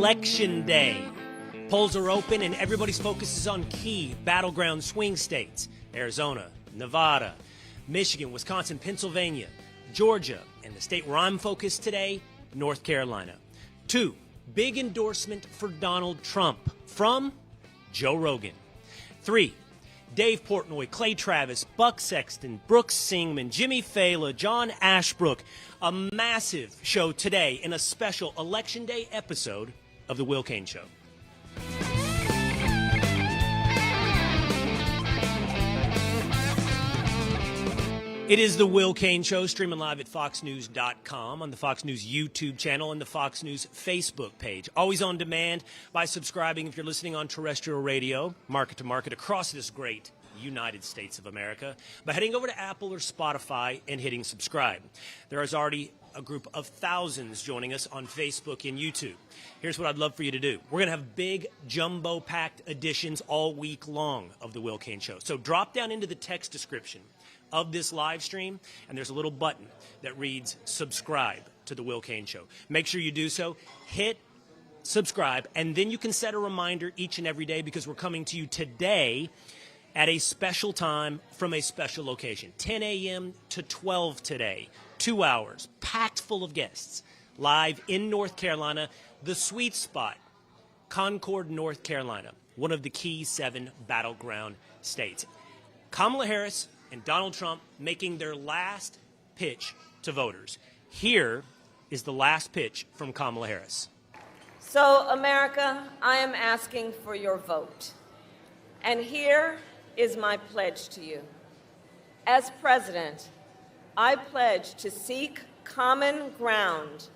Election Day. Polls are open and everybody's focus is on key battleground swing states. Arizona, Nevada, Michigan, Wisconsin, Pennsylvania, Georgia, and the state where I'm focused today, North Carolina. 2, big endorsement for Donald Trump from Joe Rogan. 3, Dave Portnoy, Clay Travis, Buck Sexton, Brooke Singman, Jimmy Failla, John Ashbrook. A massive show today in a special Election Day episode of The Will Cain Show. It is The Will Cain Show, streaming live at foxnews.com, on the Fox News YouTube channel, and the Fox News Facebook page. Always on demand by subscribing if you're listening on terrestrial radio, market to market, across this great United States of America, by heading over to Apple or Spotify and hitting subscribe. There is already a group of thousands joining us on Facebook and YouTube. Here's what I'd love for you to do. We're going to have big, jumbo-packed editions all week long of The Will Cain Show. So drop down into the text description of this live stream, and there's a little button that reads subscribe to The Will Cain Show. Make sure you do so. Hit subscribe, and then you can set a reminder each and every day, because we're coming to you today at a special time from a special location. 10 a.m. to 12 today. 2 hours, packed full of guests, live in North Carolina, the sweet spot, Concord, North Carolina, one of the key 7 battleground states. Kamala Harris and Donald Trump making their last pitch to voters. Here is the last pitch from Kamala Harris. So, America, I am asking for your vote. And here is my pledge to you. As president, I pledge to seek common ground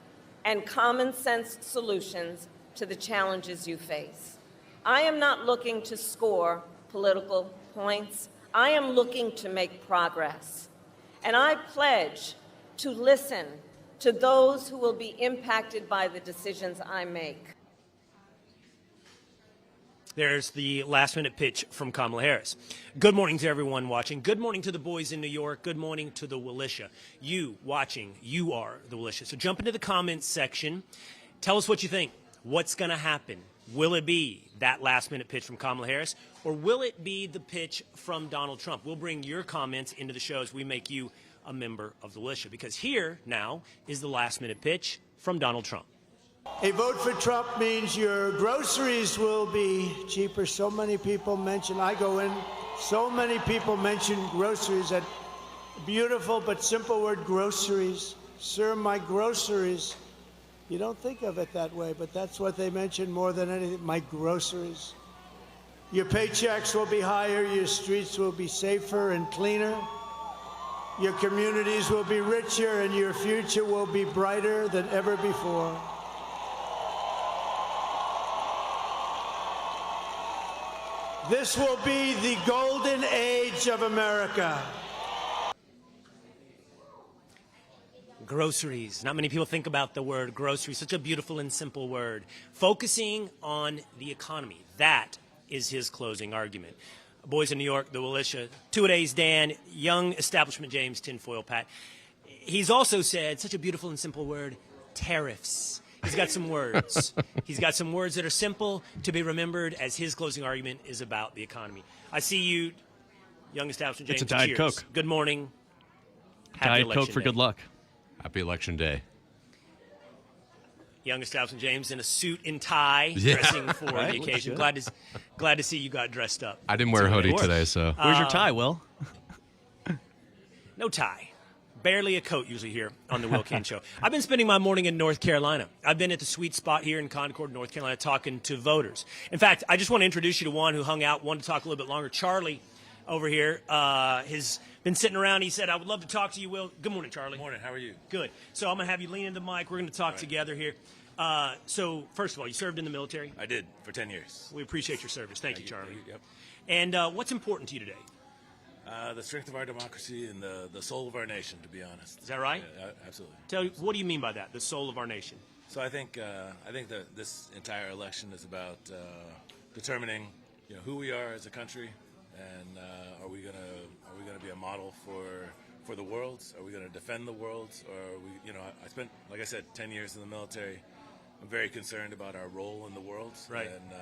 and common sense solutions to the challenges you face. I am not looking to score political points. I am looking to make progress. And I pledge to listen to those who will be impacted by the decisions I make. There's the last-minute pitch from Kamala Harris. Good morning to everyone watching. Good morning to the boys in New York. Good morning to the Willisha. You watching, you are the Willisha. So jump into the comments section. Tell us what you think. What's going to happen? Will it be that last-minute pitch from Kamala Harris, or will it be the pitch from Donald Trump? We'll bring your comments into the show as we make you a member of the Willisha, because here now is the last-minute pitch from Donald Trump. A vote for Trump means your groceries will be cheaper. So many people mention, I go in, so many people mention groceries, that beautiful but simple word, groceries. Sir, my groceries. You don't think of it that way, but that's what they mention more than anything, my groceries. Your paychecks will be higher, your streets will be safer and cleaner. Your communities will be richer, and your future will be brighter than ever before. This will be the golden age of America. Groceries. Not many people think about the word grocery. Such a beautiful and simple word. Focusing on the economy. That is his closing argument. Boys in New York, the Willisha, 2-a-days Dan, young establishment James, tinfoil Pat. He's also said, such a beautiful and simple word, tariffs. He's got some words. He's got some words that are simple to be remembered, as his closing argument is about the economy. I see you, young establishment James. It's a Diet Cheers. Coke. Good morning. Diet Coke for good luck. Happy Election Day. Young establishment James in a suit and tie, Yeah. dressing for the occasion. Glad to see you got dressed up. I didn't wear a hoodie today, so. Where's your tie, Will? No tie. Barely a coat usually here on the Will Cain Show. I've been spending my morning in North Carolina. I've been at the sweet spot here in Concord, North Carolina, talking to voters. In fact, I just want to introduce you to one who hung out, wanted to talk a little bit longer. Charlie over here has been sitting around. He said, I would love to talk to you, Will. Good morning, Charlie. Good morning. How are you? Good. So I'm going to have you lean into the mic. We're going to talk together here. So first of all, you served in the military? I did for 10 years. We appreciate your service. Thank you, Charlie. Yep. And what's important to you today? The strength of our democracy and the soul of our nation, to be honest. Is that right? Yeah, absolutely. What do you mean by that, the soul of our nation? So I think that this entire election is about determining, who we are as a country, and are we gonna be a model for the world? Are we gonna defend the world? Or are we, I spent, like I said, 10 years in the military. I'm very concerned about our role in the world and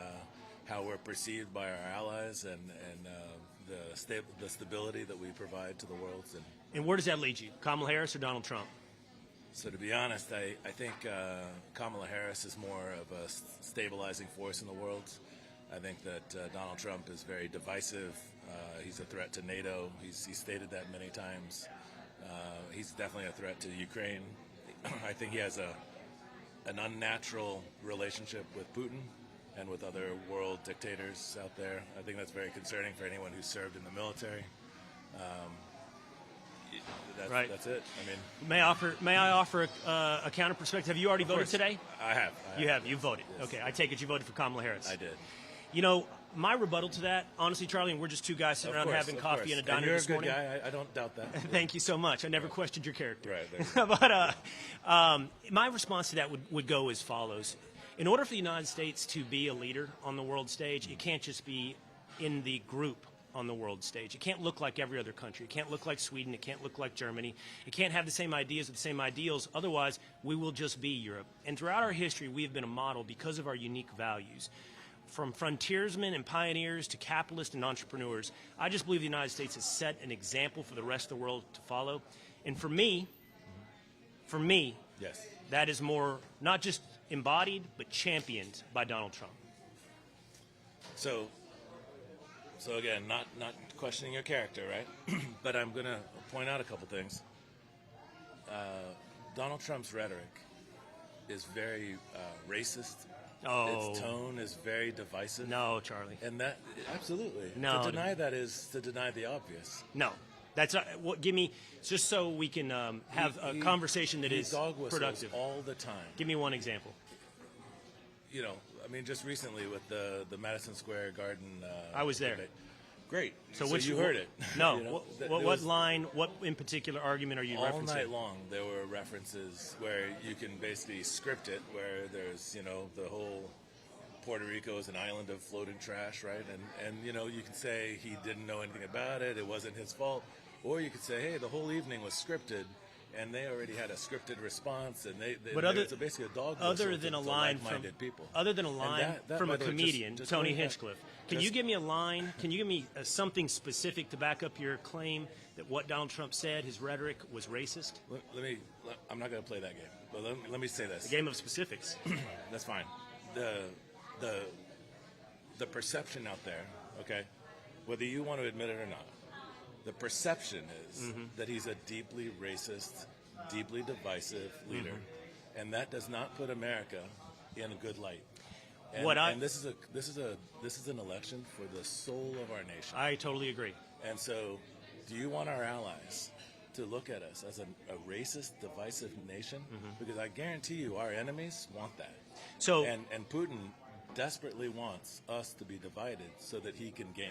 how we're perceived by our allies and the stability that we provide to the world. And where does that lead you, Kamala Harris or Donald Trump? So to be honest, I think Kamala Harris is more of a stabilizing force in the world. I think that Donald Trump is very divisive. He's a threat to NATO. He's stated that many times. He's definitely a threat to Ukraine. I think he has an unnatural relationship with Putin and with other world dictators out there. I think that's very concerning for anyone who's served in the military. That's it. I mean, may I offer a counter perspective? Have you already voted today? I have. You have. You voted. Yes. Okay. I take it you voted for Kamala Harris. I did. You know, my rebuttal to that, honestly, Charlie, and we're just two guys sitting around having coffee in a diner this morning. You're a good guy. I don't doubt that. Thank you so much. I never questioned your character. Right. But my response to that would go as follows. In order for the United States to be a leader on the world stage, it can't just be in the group on the world stage. It can't look like every other country. It can't look like Sweden. It can't look like Germany. It can't have the same ideas or the same ideals. Otherwise, we will just be Europe. And throughout our history, we have been a model because of our unique values. From frontiersmen and pioneers to capitalists and entrepreneurs, I just believe the United States has set an example for the rest of the world to follow. And for me, yes, that is more not just embodied, but championed by Donald Trump. So again, not questioning your character, right? But I'm going to point out a couple things. Donald Trump's rhetoric is very racist. Oh. Its tone is very divisive. No, Charlie. And that, absolutely. No. To deny that is to deny the obvious. No. That's what. Give me, just so we can have a conversation that is dog whistles productive. All the time. Give me one example. You know, I mean, just recently with the Madison Square Garden. I was there. Debate. Great. So you heard it. No. You know, what line? What in particular argument are you referencing? All night long, there were references where you can basically script it, where there's the whole Puerto Rico is an island of floating trash, right? And you can say he didn't know anything about it. It wasn't his fault. Or you could say, hey, the whole evening was scripted, and they already had a scripted response, and it's basically a dog whistle other than a line from people. Other than a line from a comedian, just Tony Hinchcliffe. Can you give me a line? Can you give me something specific to back up your claim that what Donald Trump said, his rhetoric, was racist? I'm not going to play that game, but let me say this. The game of specifics. That's fine. The perception out there, okay, whether you want to admit it or not, the perception is that he's a deeply racist, deeply divisive leader, and that does not put America in a good light. And this is an election for the soul of our nation. I totally agree. And so, do you want our allies to look at us as a racist, divisive nation? Because I guarantee you, our enemies want that. So, and Putin desperately wants us to be divided so that he can gain.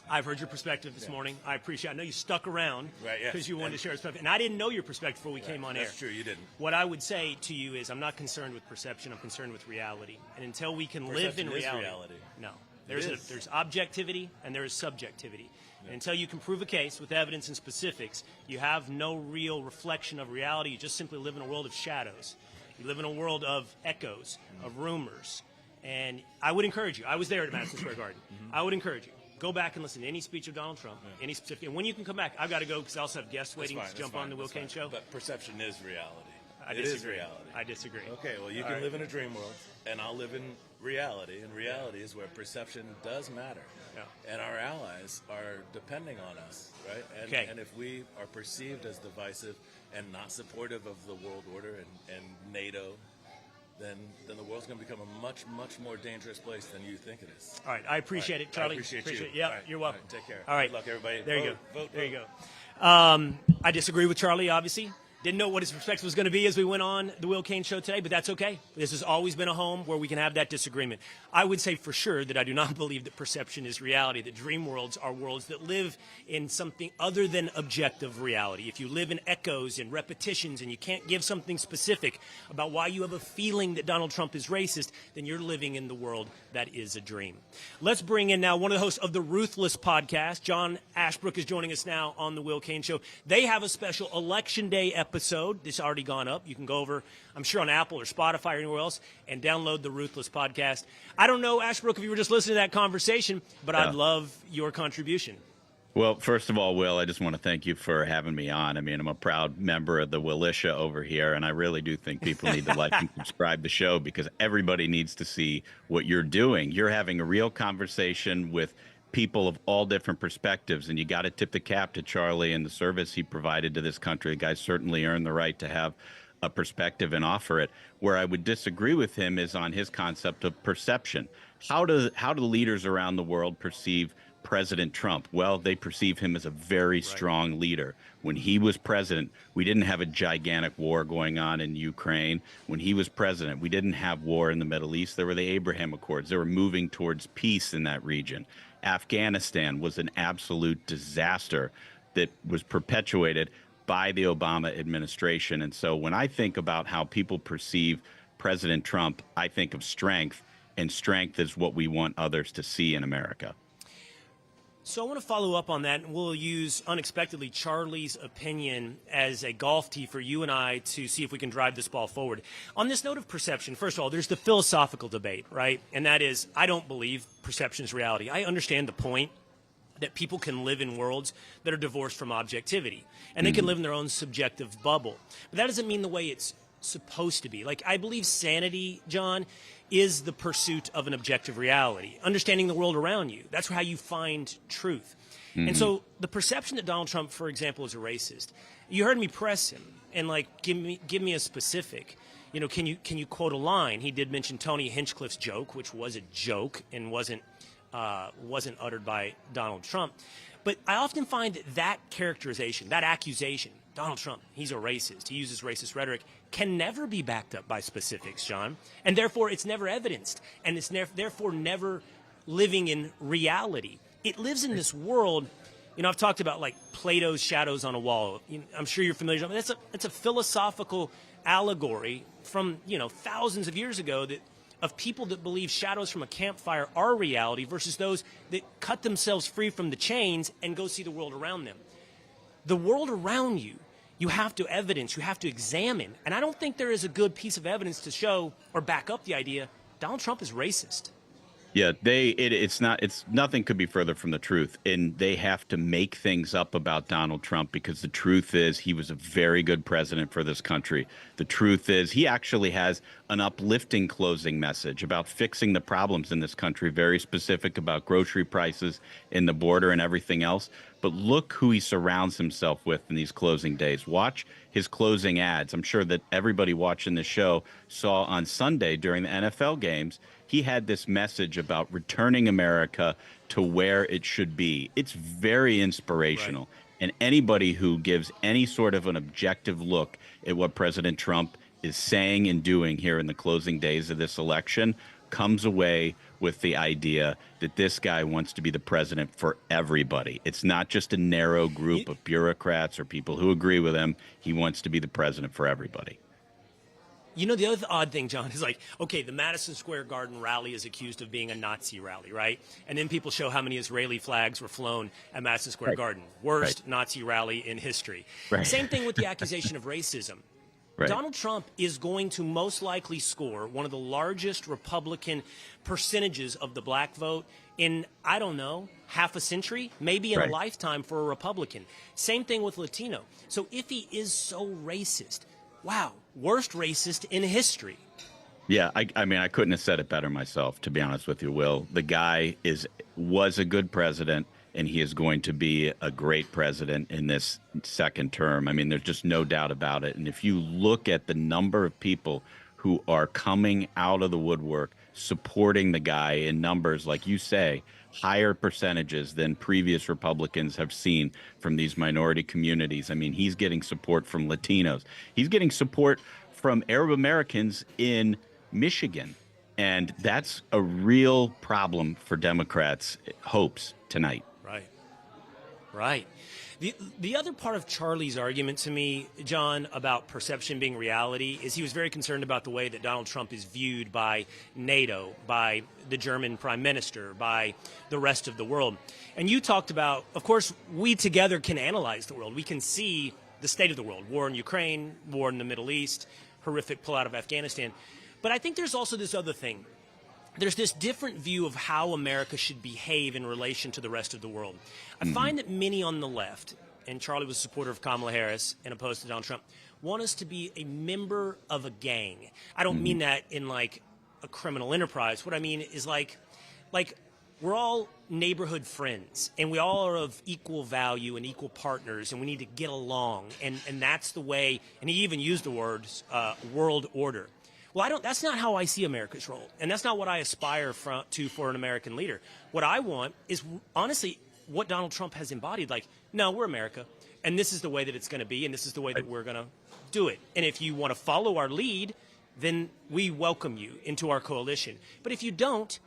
I've heard your perspective this morning. I appreciate it. I know you stuck around because you wanted to share your perspective. And I didn't know your perspective before we came on air. That's true, you didn't. What I would say to you is I'm not concerned with perception. I'm concerned with reality. And until we can live in reality. No. There's objectivity and there is subjectivity. And until you can prove a case with evidence and specifics, you have no real reflection of reality. You just simply live in a world of shadows. You live in a world of echoes, of rumors. And I would encourage you. I was there at Madison Square Garden. I would encourage you. Go back and listen to any speech of Donald Trump, any specific. And when you can come back, I've got to go because I also have guests waiting to jump on the Will Cain Show. But perception is reality. It is reality. I disagree. Okay, well, you can live in a dream world, and I'll live in reality. And reality is where perception does matter. Yeah. And our allies are depending on us, right? And if we are perceived as divisive and not supportive of the world order and NATO, then the world's going to become a much, much more dangerous place than you think it is. All right. I appreciate it, Charlie. I appreciate you. It. Yeah, you're welcome. All right, take care. All right. Good luck, everybody. There you go. There you go. I disagree with Charlie, obviously. Didn't know what his perspective was going to be as we went on the Will Cain Show today, but that's okay. This has always been a home where we can have that disagreement. I would say for sure that I do not believe that perception is reality, that dream worlds are worlds that live in something other than objective reality. If you live in echoes and repetitions and you can't give something specific about why you have a feeling that Donald Trump is racist, then you're living in the world that is a dream. Let's bring in now one of the hosts of the Ruthless podcast. John Ashbrook is joining us now on the Will Cain Show. They have a special Election Day episode episode. This already gone up. You can go over, I'm sure, on Apple or Spotify or anywhere else and download the Ruthless podcast. I don't know, Ashbrook, if you were just listening to that conversation, but I'd love your contribution. Well, first of all, Will, I just want to thank you for having me on. I mean, I'm a proud member of the Willisha over here, and I really do think people need to like and subscribe to the show because everybody needs to see what you're doing. You're having a real conversation with people of all different perspectives, and you got to tip the cap to Charlie and the service he provided to this country. The guy certainly earned the right to have a perspective and offer it. Where I would disagree with him is on his concept of perception. How do leaders around the world perceive President Trump? Well, they perceive him as a very strong leader. When he was president, we didn't have a gigantic war going on in Ukraine. When he was president, we didn't have war in the Middle East. There were the Abraham Accords. They were moving towards peace in that region. Afghanistan was an absolute disaster that was perpetuated by the Obama administration. And so when I think about how people perceive President Trump, I think of strength, and strength is what we want others to see in America. So I want to follow up on that, and we'll use, unexpectedly, Charlie's opinion as a golf tee for you and I to see if we can drive this ball forward. On this note of perception, first of all, there's the philosophical debate, right? And that is, I don't believe perception is reality. I understand the point that people can live in worlds that are divorced from objectivity, and they can live in their own subjective bubble. But that doesn't mean the way it's supposed to be. Like, I believe sanity, John, is the pursuit of an objective reality, understanding the world around you. That's how you find truth. And so the perception that Donald Trump, for example, is a racist, you heard me press him and, like, give me a specific. You know, can you quote a line? He did mention Tony Hinchcliffe's joke, which was a joke and wasn't uttered by Donald Trump. But I often find that characterization, that accusation, Donald Trump, he's a racist, he uses racist rhetoric, can never be backed up by specifics, John. And therefore, it's never evidenced. And it's therefore never living in reality. It lives in this world. You know, I've talked about, like, Plato's shadows on a wall. I'm sure you're familiar. I mean, that's a philosophical allegory from, thousands of years ago of people that believe shadows from a campfire are reality versus those that cut themselves free from the chains and go see the world around them. The world around you, you have to evidence, you have to examine. And I don't think there is a good piece of evidence to show or back up the idea Donald Trump is racist. Yeah, it's nothing could be further from the truth. And they have to make things up about Donald Trump because the truth is he was a very good president for this country. The truth is he actually has an uplifting closing message about fixing the problems in this country, very specific about grocery prices in the border and everything else. But look who he surrounds himself with in these closing days. Watch his closing ads. I'm sure that everybody watching the show saw on Sunday during the NFL games, he had this message about returning America to where it should be. It's very inspirational. Right. And anybody who gives any sort of an objective look at what President Trump is saying and doing here in the closing days of this election comes away with the idea that this guy wants to be the president for everybody. It's not just a narrow group of bureaucrats or people who agree with him. He wants to be the president for everybody. You know, the other odd thing, John, is like, okay, the Madison Square Garden rally is accused of being a Nazi rally, right? And then people show how many Israeli flags were flown at Madison Square Garden. Worst Nazi rally in history. Same thing with the accusation of racism. Donald Trump is going to most likely score one of the largest Republican percentages of the black vote in, I don't know, half a century, maybe in a lifetime for a Republican. Same thing with Latino. So if he is so racist, wow, worst racist in history. Yeah, I mean, I couldn't have said it better myself, to be honest with you, Will. The guy was a good president, and he is going to be a great president in this second term. I mean, there's just no doubt about it. And if you look at the number of people who are coming out of the woodwork supporting the guy in numbers, like you say, higher percentages than previous Republicans have seen from these minority communities. I mean, he's getting support from Latinos. He's getting support from Arab Americans in Michigan. And that's a real problem for Democrats' hopes tonight. Right. The other part of Charlie's argument to me, John, about perception being reality is he was very concerned about the way that Donald Trump is viewed by NATO, by the German prime minister, by the rest of the world. And you talked about, of course, we together can analyze the world. We can see the state of the world. War in Ukraine, war in the Middle East, horrific pullout of Afghanistan. But I think there's also this other thing. There's this different view of how America should behave in relation to the rest of the world. I find that many on the left, and Charlie was a supporter of Kamala Harris and opposed to Donald Trump, want us to be a member of a gang. I don't mean that in like a criminal enterprise. What I mean is like we're all neighborhood friends, and we all are of equal value and equal partners, and we need to get along. And that's the way, and he even used the words world order. Well, that's not how I see America's role, and that's not what I aspire to for an American leader. What I want is, honestly, what Donald Trump has embodied. Like, no, we're America, and this is the way that it's going to be, and this is the way that we're going to do it. And if you want to follow our lead, then we welcome you into our coalition. But if you don't,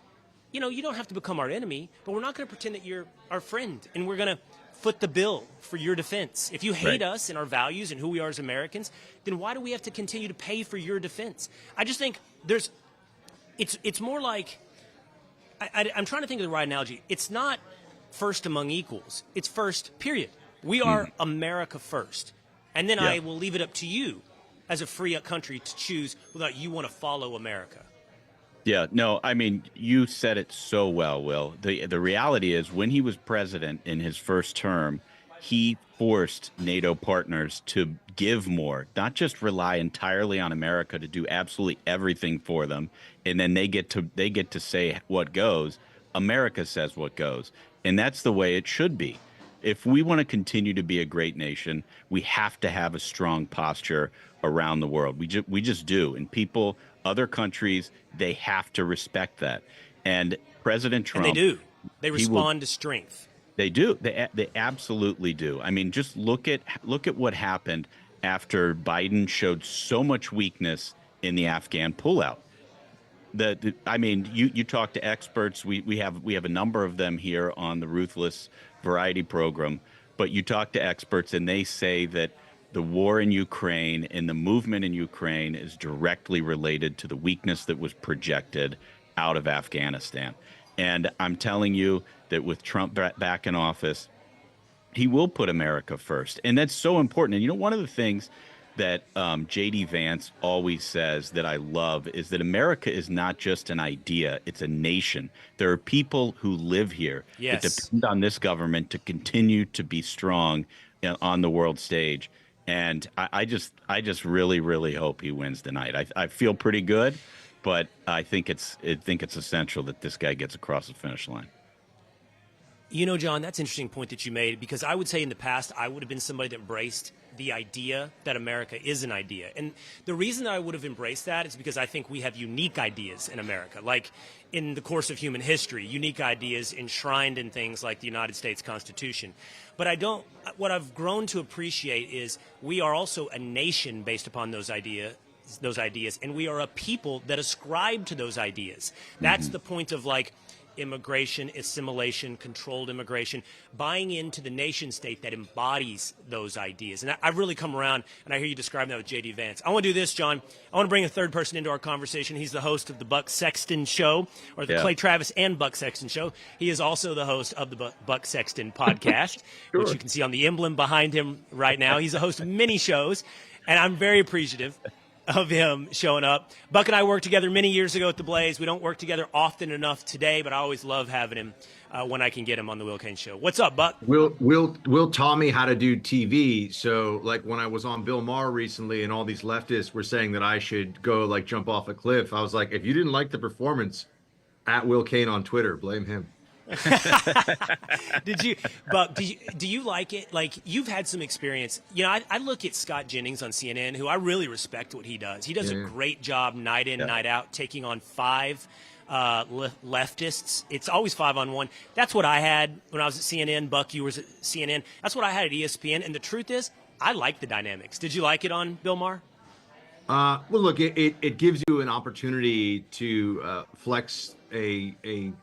you don't have to become our enemy, but we're not going to pretend that you're our friend, and we're going to foot the bill for your defense. If you hate us and our values and who we are as Americans, then why do we have to continue to pay for your defense? I just think it's more like, I'm trying to think of the right analogy. It's not first among equals. It's first, period. We are America first. And then I will leave it up to you as a free country to choose whether you want to follow America. Yeah, no, I mean, you said it so well, Will. The reality is, when he was president in his first term, he forced NATO partners to give more, not just rely entirely on America to do absolutely everything for them, and then they get to say what goes. America says what goes, and that's the way it should be. If we want to continue to be a great nation, we have to have a strong posture around the world. We just do, and people. Other countries, they have to respect that. And President Trump... And they do. They respond to strength. They do. They absolutely do. I mean, just look at what happened after Biden showed so much weakness in the Afghan pullout. I mean, you talk to experts. We have a number of them here on the Ruthless Variety program. But you talk to experts, and they say that the war in Ukraine and the movement in Ukraine is directly related to the weakness that was projected out of Afghanistan. And I'm telling you that with Trump back in office, he will put America first. And that's so important. And one of the things that J.D. Vance always says that I love is that America is not just an idea, it's a nation. There are people who live here that depend on this government to continue to be strong on the world stage. And I just really, really hope he wins tonight. I feel pretty good, but I think it's essential that this guy gets across the finish line. John, that's an interesting point that you made, because I would say in the past I would have been somebody that embraced the idea that America is an idea. And the reason that I would have embraced that is because I think we have unique ideas in America. Like in the course of human history, unique ideas enshrined in things like the United States Constitution. But what I've grown to appreciate is we are also a nation based upon those ideas, and we are a people that ascribe to those ideas. That's the point of like immigration, assimilation, controlled immigration, buying into the nation state that embodies those ideas. And I've really come around, and I hear you describe that with J.D. Vance. I want to do this, John. I want to bring a third person into our conversation. He's the host of the Buck Sexton Show, or the Clay Travis and Buck Sexton Show. He is also the host of the Buck Sexton podcast, which you can see on the emblem behind him right now. He's the host of many shows, and I'm very appreciative of him showing up. Buck and I worked together many years ago at the Blaze. We don't work together often enough today, but I always love having him when I can get him on the Will Cain Show. What's up, Buck? Will taught me how to do TV. So like when I was on Bill Maher recently and all these leftists were saying that I should go like jump off a cliff, I was like, if you didn't like the performance, at Will Cain on Twitter, blame him. Buck, do you like it? Like, you've had some experience. I look at Scott Jennings on CNN, who I really respect what he does. He does a great job night in, night out, taking on five leftists. It's always 5-on-1. That's what I had when I was at CNN. Buck, you were at CNN. That's what I had at ESPN. And the truth is, I like the dynamics. Did you like it on Bill Maher? Well, look, it gives you an opportunity to flex a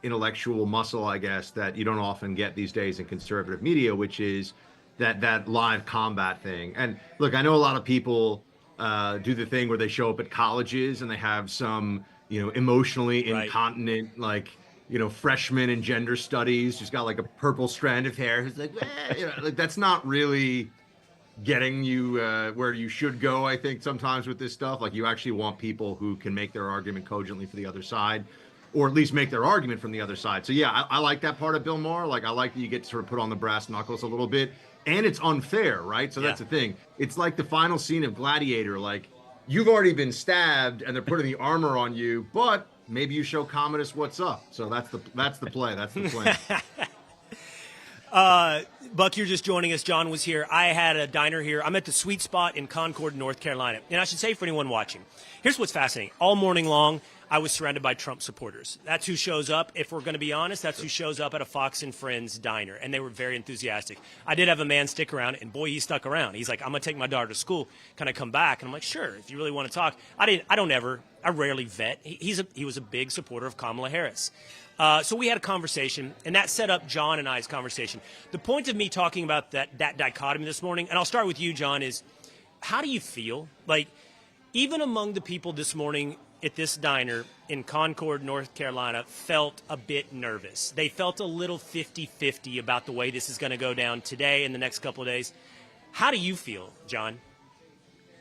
intellectual muscle, I guess, that you don't often get these days in conservative media, which is that live combat thing. And look, I know a lot of people do the thing where they show up at colleges and they have some, emotionally incontinent, freshman in gender studies, who's got like a purple strand of hair, who's like, like that's not really getting you where you should go, I think, sometimes with this stuff. Like, you actually want people who can make their argument cogently for the other side, or at least make their argument from the other side. So yeah, I like that part of Bill Maher. Like, I like that you get to sort of put on the brass knuckles a little bit, and it's unfair, right? So that's the thing. It's like the final scene of Gladiator. Like, you've already been stabbed and they're putting the armor on you, but maybe you show Commodus what's up. So that's the play. That's the plan. Buck, you're just joining us. John was here. I had a diner here. I'm at the Sweet Spot in Concord, North Carolina. And I should say for anyone watching, here's what's fascinating. All morning long, I was surrounded by Trump supporters. That's who shows up. If we're going to be honest, that's who shows up at a Fox and Friends diner. And they were very enthusiastic. I did have a man stick around, and boy, he stuck around. He's like, I'm going to take my daughter to school. Can I come back? And I'm like, sure, if you really want to talk. I rarely vet. He was a big supporter of Kamala Harris. So we had a conversation, and that set up John and I's conversation. The point of me talking about that dichotomy this morning, and I'll start with you, John, is how do you feel? Like, even among the people this morning at this diner in Concord, North Carolina, felt a bit nervous. They felt a little 50-50 about the way this is going to go down today and the next couple of days. How do you feel, John?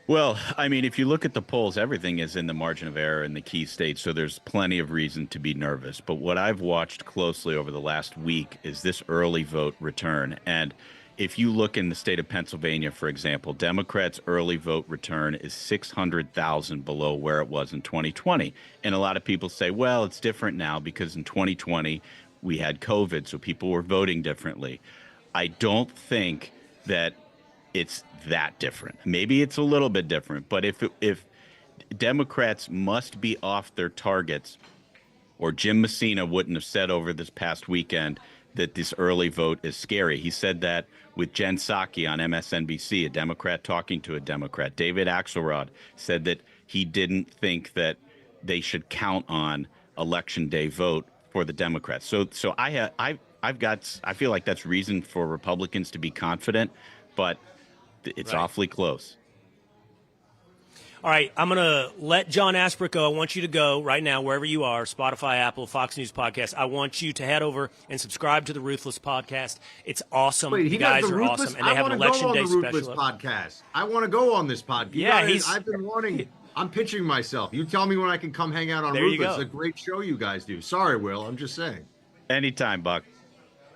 Well, I mean, if you look at the polls, everything is in the margin of error in the key states, so there's plenty of reason to be nervous. But what I've watched closely over the last week is this early vote return. And if you look in the state of Pennsylvania, for example, Democrats' early vote return is 600,000 below where it was in 2020. And a lot of people say, well, it's different now because in 2020 we had COVID, so people were voting differently. I don't think that it's that different. Maybe it's a little bit different, but if Democrats must be off their targets, or Jim Messina wouldn't have said over this past weekend that this early vote is scary. He said that with Jen Psaki on MSNBC, a Democrat talking to a Democrat. David Axelrod said that he didn't think that they should count on Election Day vote for the Democrats. So I feel like that's reason for Republicans to be confident, but it's awfully close. All right, I'm going to let John Ashbrook go. I want you to go right now, wherever you are, Spotify, Apple, Fox News Podcast. I want you to head over and subscribe to the Ruthless Podcast. It's awesome. Wait, you guys are awesome. And they have an Election Day special. Ruthless podcast. I want to go on this podcast. Yeah, I've been wanting. I'm pitching myself. You tell me when I can come hang out on Ruthless. It's a great show you guys do. Sorry, Will. I'm just saying. Anytime, Buck.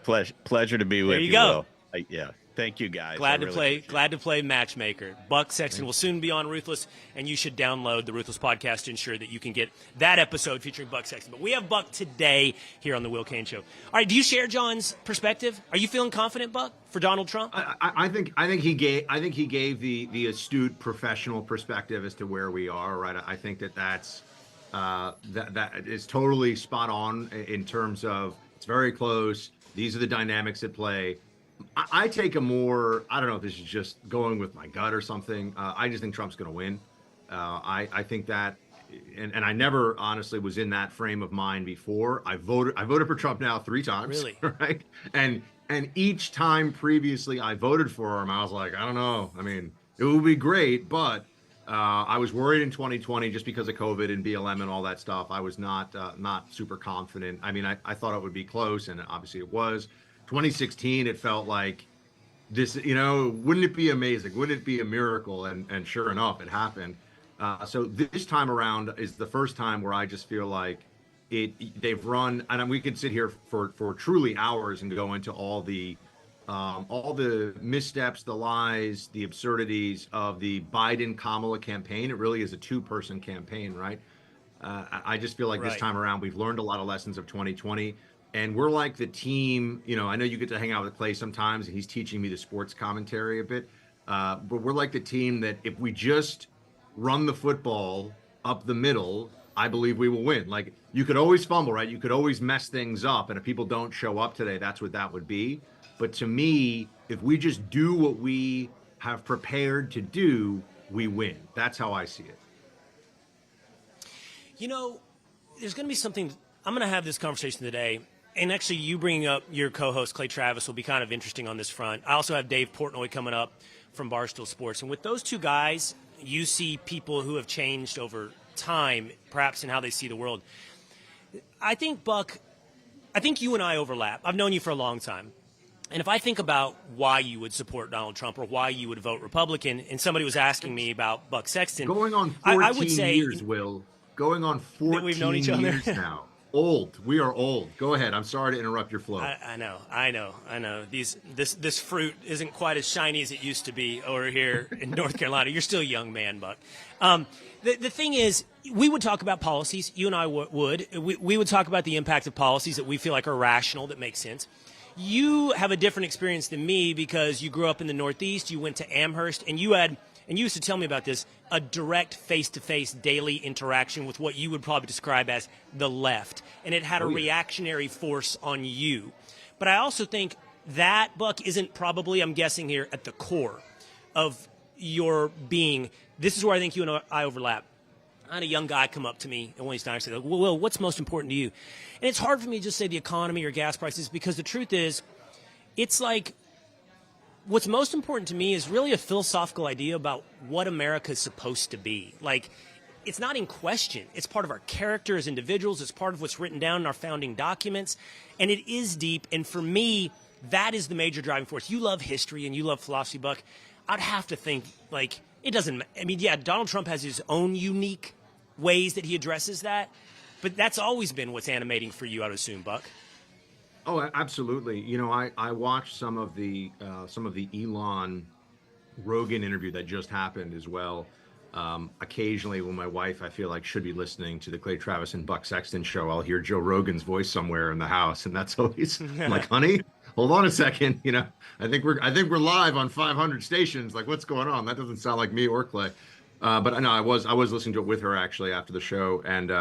Pleasure to be with you. There you go. Yeah. Thank you, guys. Glad to play matchmaker. Buck Sexton will soon be on Ruthless, and you should download the Ruthless podcast to ensure that you can get that episode featuring Buck Sexton. But we have Buck today here on the Will Cain Show. All right, do you share John's perspective? Are you feeling confident, Buck, for Donald Trump? I think he gave the astute professional perspective as to where we are. Right. I think that's that is totally spot on in terms of it's very close. These are the dynamics at play. I take a more, I don't know if this is just going with my gut or something. I just think Trump's going to win. I think that, and I never honestly was in that frame of mind before. I voted for Trump now 3 times. Really? Right. And each time previously I voted for him, I was like, I don't know. I mean, it would be great, but I was worried in 2020 just because of COVID and BLM and all that stuff. I was not super confident. I mean, I thought it would be close, and obviously it was. 2016, it felt like this, wouldn't it be amazing? Wouldn't it be a miracle? And sure enough, it happened. So this time around is the first time where I just feel like they've run, and we could sit here for truly hours and go into all the missteps, the lies, the absurdities of the Biden-Kamala campaign. It really is a 2-person campaign, right? I just feel like this time around, we've learned a lot of lessons of 2020. And we're like the team, I know you get to hang out with Clay sometimes, and he's teaching me the sports commentary a bit. But we're like the team that if we just run the football up the middle, I believe we will win. Like, you could always fumble, right? You could always mess things up. And if people don't show up today, that's what that would be. But to me, if we just do what we have prepared to do, we win. That's how I see it. There's going to be something. I'm going to have this conversation today. And actually, you bringing up your co-host, Clay Travis, will be kind of interesting on this front. I also have Dave Portnoy coming up from Barstool Sports. And with those two guys, you see people who have changed over time, perhaps in how they see the world. I think, Buck, you and I overlap. I've known you for a long time. And if I think about why you would support Donald Trump or why you would vote Republican, and somebody was asking me about Buck Sexton, going on 14 I would say, years, Will. Going on 14 we've known each other. years now. Old. We are old. Go ahead. I'm sorry to interrupt your flow. I know. This fruit isn't quite as shiny as it used to be over here in North Carolina. You're still a young man, Buck. The thing is, we would talk about policies. You and I would. We would talk about the impact of policies that we feel like are rational, that make sense. You have a different experience than me because you grew up in the Northeast. You went to Amherst, and you used to tell me about this, a direct face-to-face daily interaction with what you would probably describe as the left. And it had a reactionary force on you. But I also think that, Buck, isn't probably, I'm guessing here, at the core of your being. This is where I think you and I overlap. I had a young guy come up to me at one of these times and say, well, Will, what's most important to you? And it's hard for me to just say the economy or gas prices, because the truth is, it's like, what's most important to me is really a philosophical idea about what America is supposed to be. Like, it's not in question. It's part of our character as individuals. It's part of what's written down in our founding documents. And it is deep. And for me, that is the major driving force. You love history and you love philosophy, Buck. I'd have to think, like, it doesn't, I mean, yeah, Donald Trump has his own unique ways that he addresses that. But that's always been what's animating for you, I'd assume, Buck. Oh, absolutely. You know, I watched some of the Elon Rogan interview that just happened as well. Occasionally, when my wife, I feel like, should be listening to the Clay Travis and Buck Sexton show, I'll hear Joe Rogan's voice somewhere in the house, and that's always I'm like, honey, hold on a second. You know, I think we're live on 500 stations. Like, what's going on? That doesn't sound like me or Clay. But I know I was listening to it with her actually after the show, and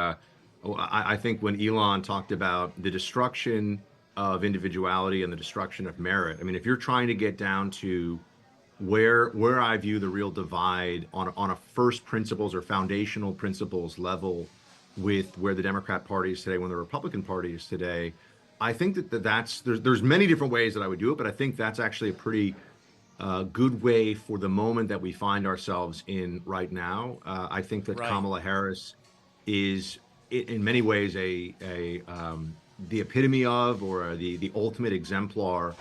I think when Elon talked about the destruction of individuality and the destruction of merit. I mean, if you're trying to get down to where I view the real divide on a first principles or foundational principles level with where the Democrat Party is today, when the Republican Party is today, I think that's there's many different ways that I would do it, but I think that's actually a pretty good way for the moment that we find ourselves in right now. I think that Kamala Harris is in many ways the epitome of, or the ultimate exemplar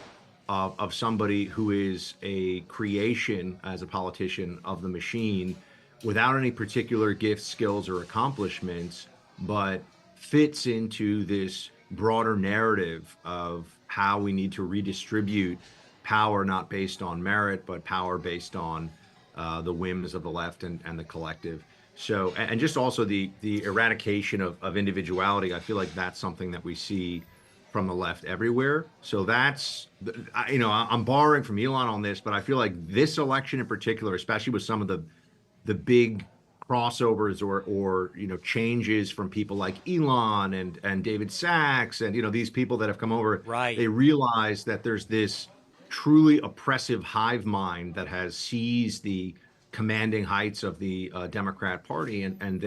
of somebody who is a creation as a politician of the machine without any particular gifts, skills, or accomplishments, but fits into this broader narrative of how we need to redistribute power, not based on merit, but power based on the whims of the left and the collective. So, and just also the eradication of individuality, I feel like that's something that we see from the left everywhere. So that's, you know, I'm borrowing from Elon on this, but I feel like this election in particular, especially with some of the big crossovers or you know, changes from people like Elon and David Sachs and, you know, these people that have come over, they realize that there's this truly oppressive hive mind that has seized the commanding heights of the Democrat Party, and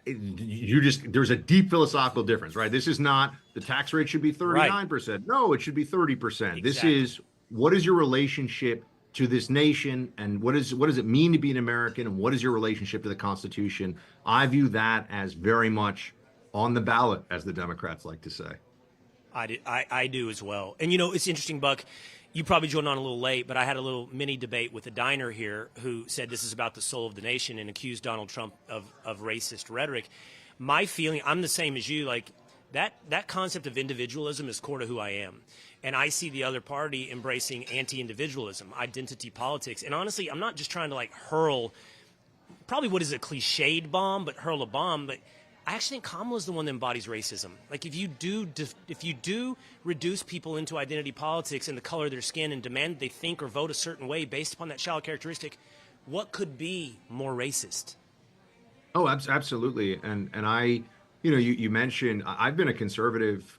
there's a deep philosophical difference, right? This is not the tax rate should be 39%. No, it should be 30%. Exactly. This is, what is your relationship to this nation, and what does it mean to be an American, and what is your relationship to the Constitution? I view that as very much on the ballot, as the Democrats like to say. I do as well. And, you know, it's interesting, Buck, you probably joined on a little late, but I had a little mini debate with a diner here who said this is about the soul of the nation and accused Donald Trump of racist rhetoric. My feeling, I'm the same as you, like that concept of individualism is core to who I am. And I see the other party embracing anti-individualism, identity politics. And honestly, I'm not just trying to like hurl probably what is a cliched bomb, but hurl a bomb, but I actually think Kamala's the one that embodies racism. Like, if you do reduce people into identity politics and the color of their skin and demand they think or vote a certain way based upon that shallow characteristic, what could be more racist? Oh, absolutely. And I, you know, you mentioned I've been a conservative.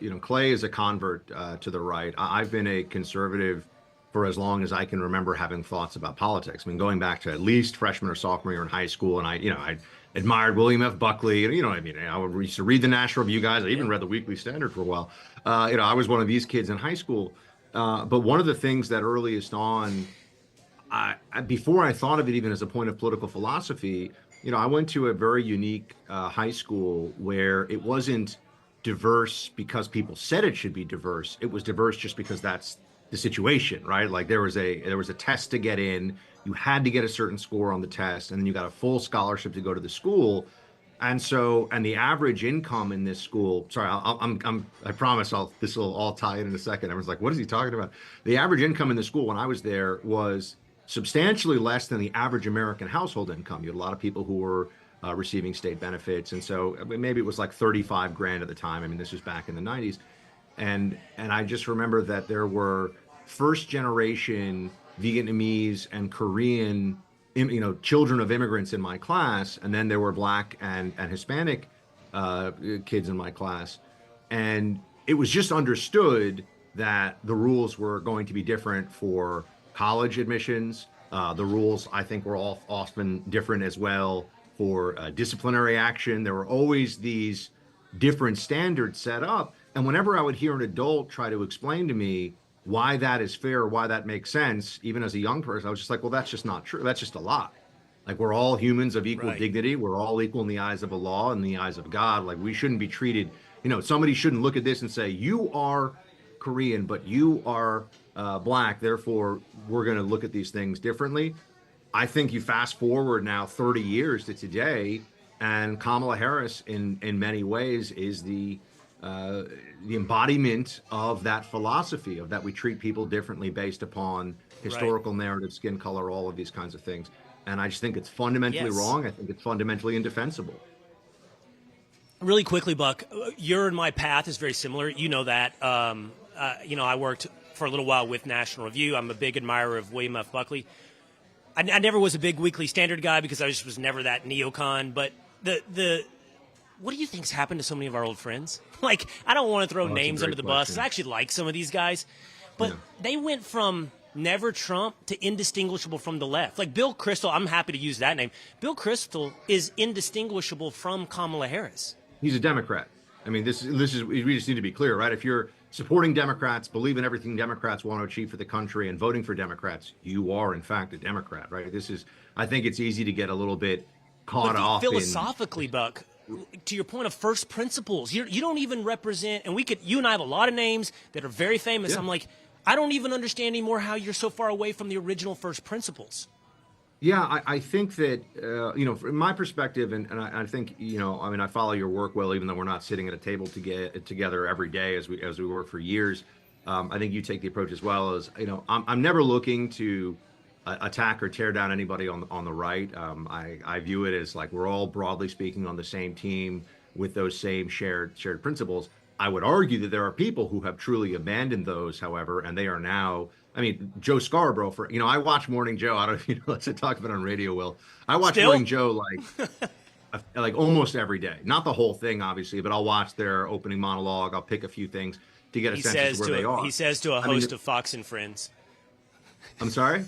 You know, Clay is a convert to the right. I've been a conservative for as long as I can remember having thoughts about politics. I mean, going back to at least freshman or sophomore year in high school, and I admired William F. Buckley, and you know what I mean. I used to read the National Review guys. I even read the Weekly Standard for a while. You know, I was one of these kids in high school. But one of the things that earliest on, before I thought of it even as a point of political philosophy, you know, I went to a very unique high school where it wasn't diverse because people said it should be diverse. It was diverse just because that's the situation, right? Like there was a test to get in. You had to get a certain score on the test, and then you got a full scholarship to go to the school. And the average income in this school, sorry, I promise this will all tie in a second. Everyone's like, what is he talking about? The average income in the school when I was there was substantially less than the average American household income. You had a lot of people who were receiving state benefits. And so maybe it was like 35 grand at the time. I mean, this was back in the 90s. And I just remember that there were first generation Vietnamese and Korean children of immigrants in my class, and then there were Black and Hispanic kids in my class, and it was just understood that the rules were going to be different for college admissions. The rules, I think, were all often different as well for disciplinary action. There were always these different standards set up, and whenever I would hear an adult try to explain to me why that is fair, why that makes sense, even as a young person, I was just like, well, that's just not true. That's just a lie. Like, we're all humans of equal dignity. We're all equal in the eyes of the law and the eyes of God. Like, we shouldn't be treated, somebody shouldn't look at this and say, you are Korean, but you are Black. Therefore, we're going to look at these things differently. I think you fast forward now 30 years to today, and Kamala Harris, in many ways, is the embodiment of that philosophy of that we treat people differently based upon historical narrative, skin color, all of these kinds of things. And I just think it's fundamentally wrong. I think it's fundamentally indefensible. Really quickly, Buck, your and my path is very similar. You know that. I worked for a little while with National Review. I'm a big admirer of William F. Buckley. I never was a big Weekly Standard guy because I just was never that neocon. But what do you think's happened to so many of our old friends? Like, I don't want to throw names under the bus. I actually like some of these guys, but they went from never Trump to indistinguishable from the left. Like Bill Kristol, I'm happy to use that name. Bill Kristol is indistinguishable from Kamala Harris. He's a Democrat. I mean, this is we just need to be clear, right? If you're supporting Democrats, believe in everything Democrats want to achieve for the country, and voting for Democrats, you are in fact a Democrat, right? I think it's easy to get a little bit caught off philosophically, Buck. To your point of first principles, you don't even represent, and you and I have a lot of names that are very famous. Yeah. I'm like, I don't even understand anymore how you're so far away from the original first principles. Yeah, I think that, from my perspective, and I think, I follow your work, Will, even though we're not sitting at a table together every day as we work for years. I think you take the approach as well as, I'm never looking to attack or tear down anybody on the right. I view it as like we're all broadly speaking on the same team with those same shared principles. I would argue that there are people who have truly abandoned those, however, and they are now. I mean, Joe Scarborough, I watch Morning Joe. I don't know if you know, let's talk about it on radio, Will. I watch Morning Joe like almost every day. Not the whole thing, obviously, but I'll watch their opening monologue. I'll pick a few things to get a sense of where they are. He says to a host of Fox and Friends. I'm sorry?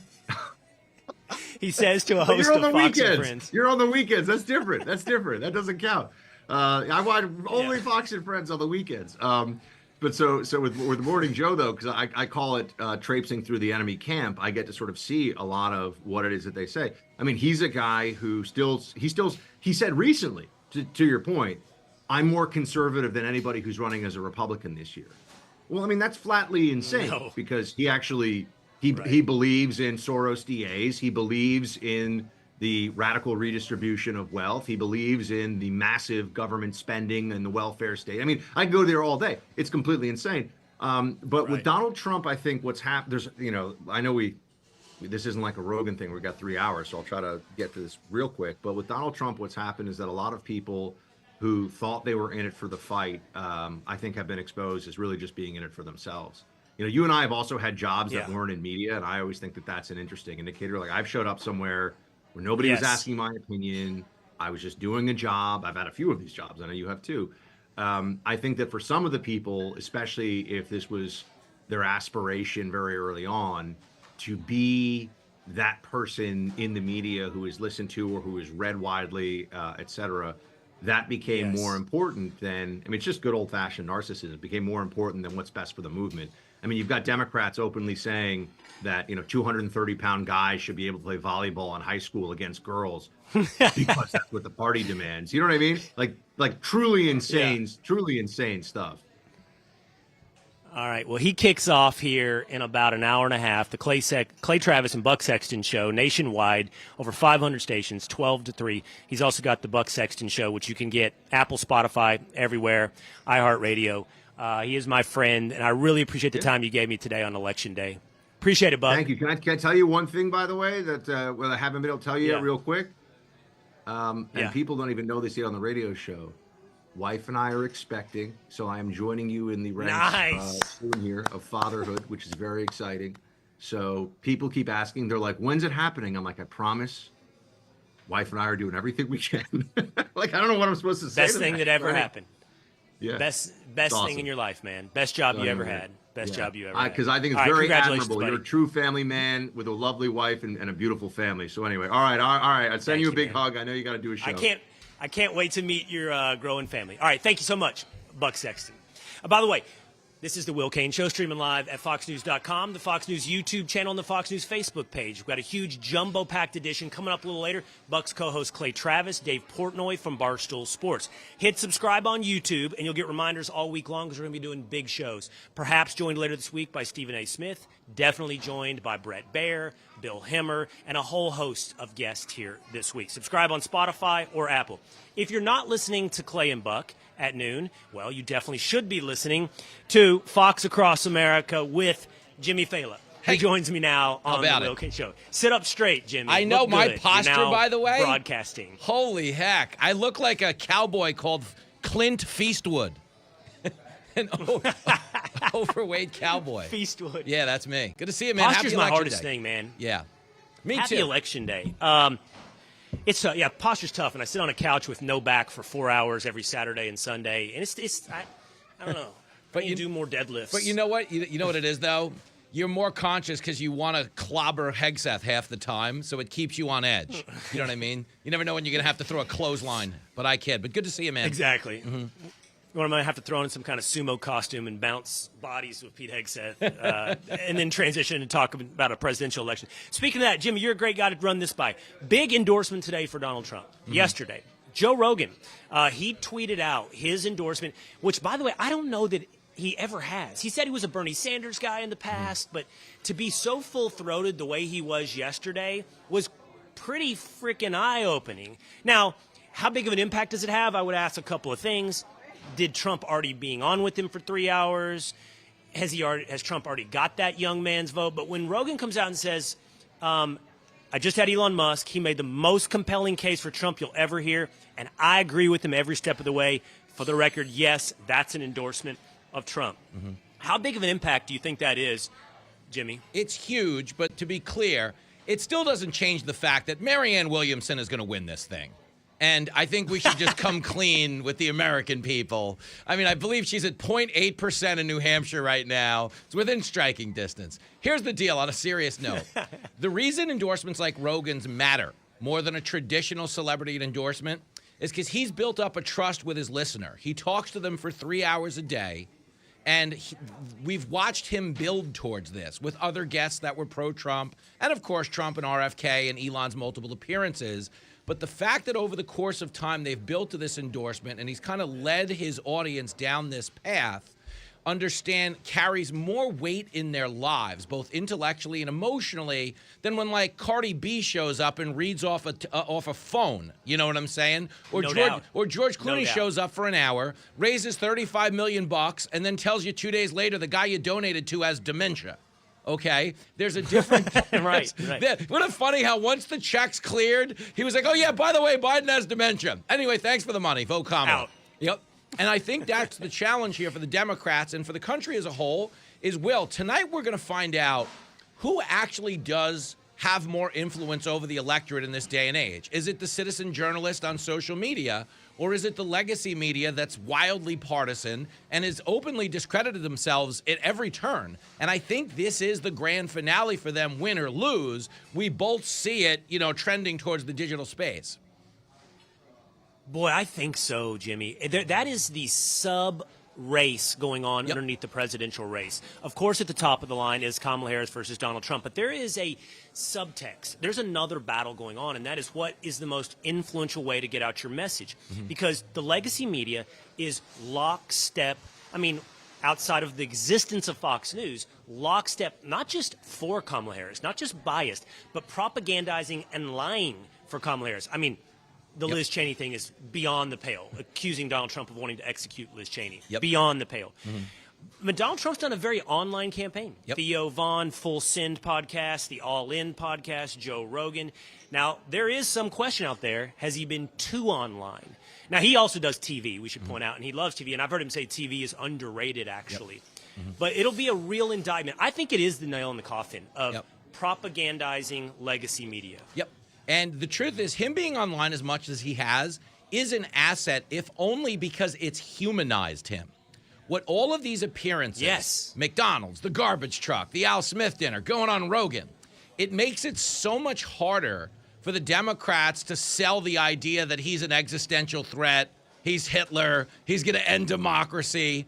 He says to a host of Fox and Friends. You're on the weekends. That's different. That doesn't count. I watch only Fox and Friends on the weekends. But so with Morning Joe, though, because I call it traipsing through the enemy camp, I get to sort of see a lot of what it is that they say. I mean, he's a guy who he said recently, to your point, I'm more conservative than anybody who's running as a Republican this year. Well, I mean, that's flatly insane because he actually he believes in Soros DAs. He believes in the radical redistribution of wealth. He believes in the massive government spending and the welfare state. I mean, I go there all day. It's completely insane. But with Donald Trump, I think what's happened, I know this isn't like a Rogan thing. We've got 3 hours, so I'll try to get to this real quick. But with Donald Trump, what's happened is that a lot of people who thought they were in it for the fight, I think have been exposed as really just being in it for themselves. You and I have also had jobs that weren't in media, and I always think that that's an interesting indicator. Like, I've showed up somewhere where nobody was asking my opinion. I was just doing a job. I've had a few of these jobs. I know you have too. I think that for some of the people, especially if this was their aspiration very early on, to be that person in the media who is listened to or who is read widely, et cetera, that became more important than, it's just good old fashioned narcissism. It became more important than what's best for the movement. I mean, you've got Democrats openly saying that 230-pound guys should be able to play volleyball in high school against girls because that's what the party demands. You know what I mean? Like truly insane, truly insane stuff. All right. Well, he kicks off here in about an hour and a half. The Clay Travis and Buck Sexton show nationwide, over 500 stations, 12 to 3. He's also got the Buck Sexton show, which you can get Apple, Spotify, everywhere, iHeartRadio. He is my friend, and I really appreciate the time you gave me today on Election Day. Appreciate it, Buck. Thank you. Can I tell you one thing, by the way, that I haven't been able to tell you yet real quick? And people don't even know this yet on the radio show. Wife and I are expecting, so I am joining you in the ranks soon here of fatherhood, which is very exciting. So people keep asking, they're like, when's it happening? I'm like, I promise. Wife and I are doing everything we can. Like, I don't know what I'm supposed to say. Best thing that ever happened. Yeah. Best awesome. thing in your life, man. Best job you ever had. Best job you ever had. Because I think it's very admirable. You're a true family man with a lovely wife and a beautiful family. So anyway, all right. I'll send you a big hug. I know you got to do a show. I can't wait to meet your growing family. All right, thank you so much, Buck Sexton. By the way, this is the Will Cain Show, streaming live at foxnews.com, the Fox News YouTube channel, and the Fox News Facebook page. We've got a huge jumbo-packed edition coming up a little later. Buck's co-host Clay Travis, Dave Portnoy from Barstool Sports. Hit subscribe on YouTube, and you'll get reminders all week long because we're going to be doing big shows. Perhaps joined later this week by Stephen A. Smith, definitely joined by Brett Baer, Bill Hemmer, and a whole host of guests here this week. Subscribe on Spotify or Apple. If you're not listening to Clay and Buck at noon, well, you definitely should be listening to Fox Across America with Jimmy Failla. He joins me now on the Will Cain Show. Sit up straight, Jimmy. I know my posture, by the way. Broadcasting. Holy heck. I look like a cowboy called Clint Feastwood. An overweight cowboy. Feastwood. Yeah, that's me. Good to see you, man. Posture's Happy my hardest day. thing, man. Yeah. Me Happy too. Election Day. It's posture's tough, and I sit on a couch with no back for 4 hours every Saturday and Sunday, and I don't know. But you do more deadlifts. But you know what? You know what it is, though? You're more conscious because you want to clobber Hegseth half the time, so it keeps you on edge. You know what I mean? You never know when you're going to have to throw a clothesline, but I kid. But good to see you, man. Exactly. Mm-hmm. What am I going to have to throw in some kind of sumo costume and bounce bodies with Pete Hegseth and then transition and talk about a presidential election. Speaking of that, Jimmy, you're a great guy to run this by. Big endorsement today for Donald Trump. Yesterday, Joe Rogan, he tweeted out his endorsement, which, by the way, I don't know that he ever has. He said he was a Bernie Sanders guy in the past, but to be so full-throated the way he was yesterday was pretty freaking eye-opening. Now, how big of an impact does it have? I would ask a couple of things. Did Trump already being on with him for 3 hours? Has Trump already got that young man's vote? But when Rogan comes out and says, I just had Elon Musk, he made the most compelling case for Trump you'll ever hear, and I agree with him every step of the way. For the record, yes, that's an endorsement of Trump. Mm-hmm. How big of an impact do you think that is, Jimmy? It's huge, but to be clear, it still doesn't change the fact that Marianne Williamson is going to win this thing. And I think we should just come clean with the American people. I mean, I believe she's at 0.8% in New Hampshire right now. It's within striking distance. Here's the deal on a serious note. The reason endorsements like Rogan's matter more than a traditional celebrity endorsement is because he's built up a trust with his listener. He talks to them for 3 hours a day. And we've watched him build towards this with other guests that were pro-Trump. And, of course, Trump and RFK and Elon's multiple appearances. But the fact that over the course of time they've built to this endorsement and he's kind of led his audience down this path, carries more weight in their lives, both intellectually and emotionally, than when, like, Cardi B shows up and reads off a phone. You know what I'm saying? Or George Clooney shows up for an hour, raises $35 million, and then tells you 2 days later the guy you donated to has dementia. Okay, there's a different... right. Wasn't it funny how once the check's cleared, he was like, oh, yeah, by the way, Biden has dementia. Anyway, thanks for the money. Vote Kamala. Out. Yep. And I think that's the challenge here for the Democrats and for the country as a whole is, Will, tonight we're going to find out who actually does have more influence over the electorate in this day and age. Is it the citizen journalist on social media, or is it the legacy media that's wildly partisan and has openly discredited themselves at every turn? And I think this is the grand finale for them, win or lose. We both see it, trending towards the digital space. Boy, I think so, Jimmy. That is the race going on underneath the presidential race. Of course, at the top of the line is Kamala Harris versus Donald Trump, but there is a subtext. There's another battle going on, and that is what is the most influential way to get out your message. Because the legacy media is lockstep, outside of the existence of Fox News, lockstep, not just for Kamala Harris, not just biased, but propagandizing and lying for Kamala Harris. The Liz Cheney thing is beyond the pale, accusing Donald Trump of wanting to execute Liz Cheney. Beyond the pale. But Donald Trump's done a very online campaign. Theo Vaughn, Full Send podcast, the All In podcast, Joe Rogan. Now, there is some question out there, has he been too online? Now, he also does TV, we should point out, and he loves TV. And I've heard him say TV is underrated, actually. But it'll be a real indictment. I think it is the nail in the coffin of propagandizing legacy media. And the truth is, him being online as much as he has is an asset, if only because it's humanized him. What all of these appearances, McDonald's, the garbage truck, the Al Smith dinner, going on Rogan, it makes it so much harder for the Democrats to sell the idea that he's an existential threat, he's Hitler, he's going to end democracy.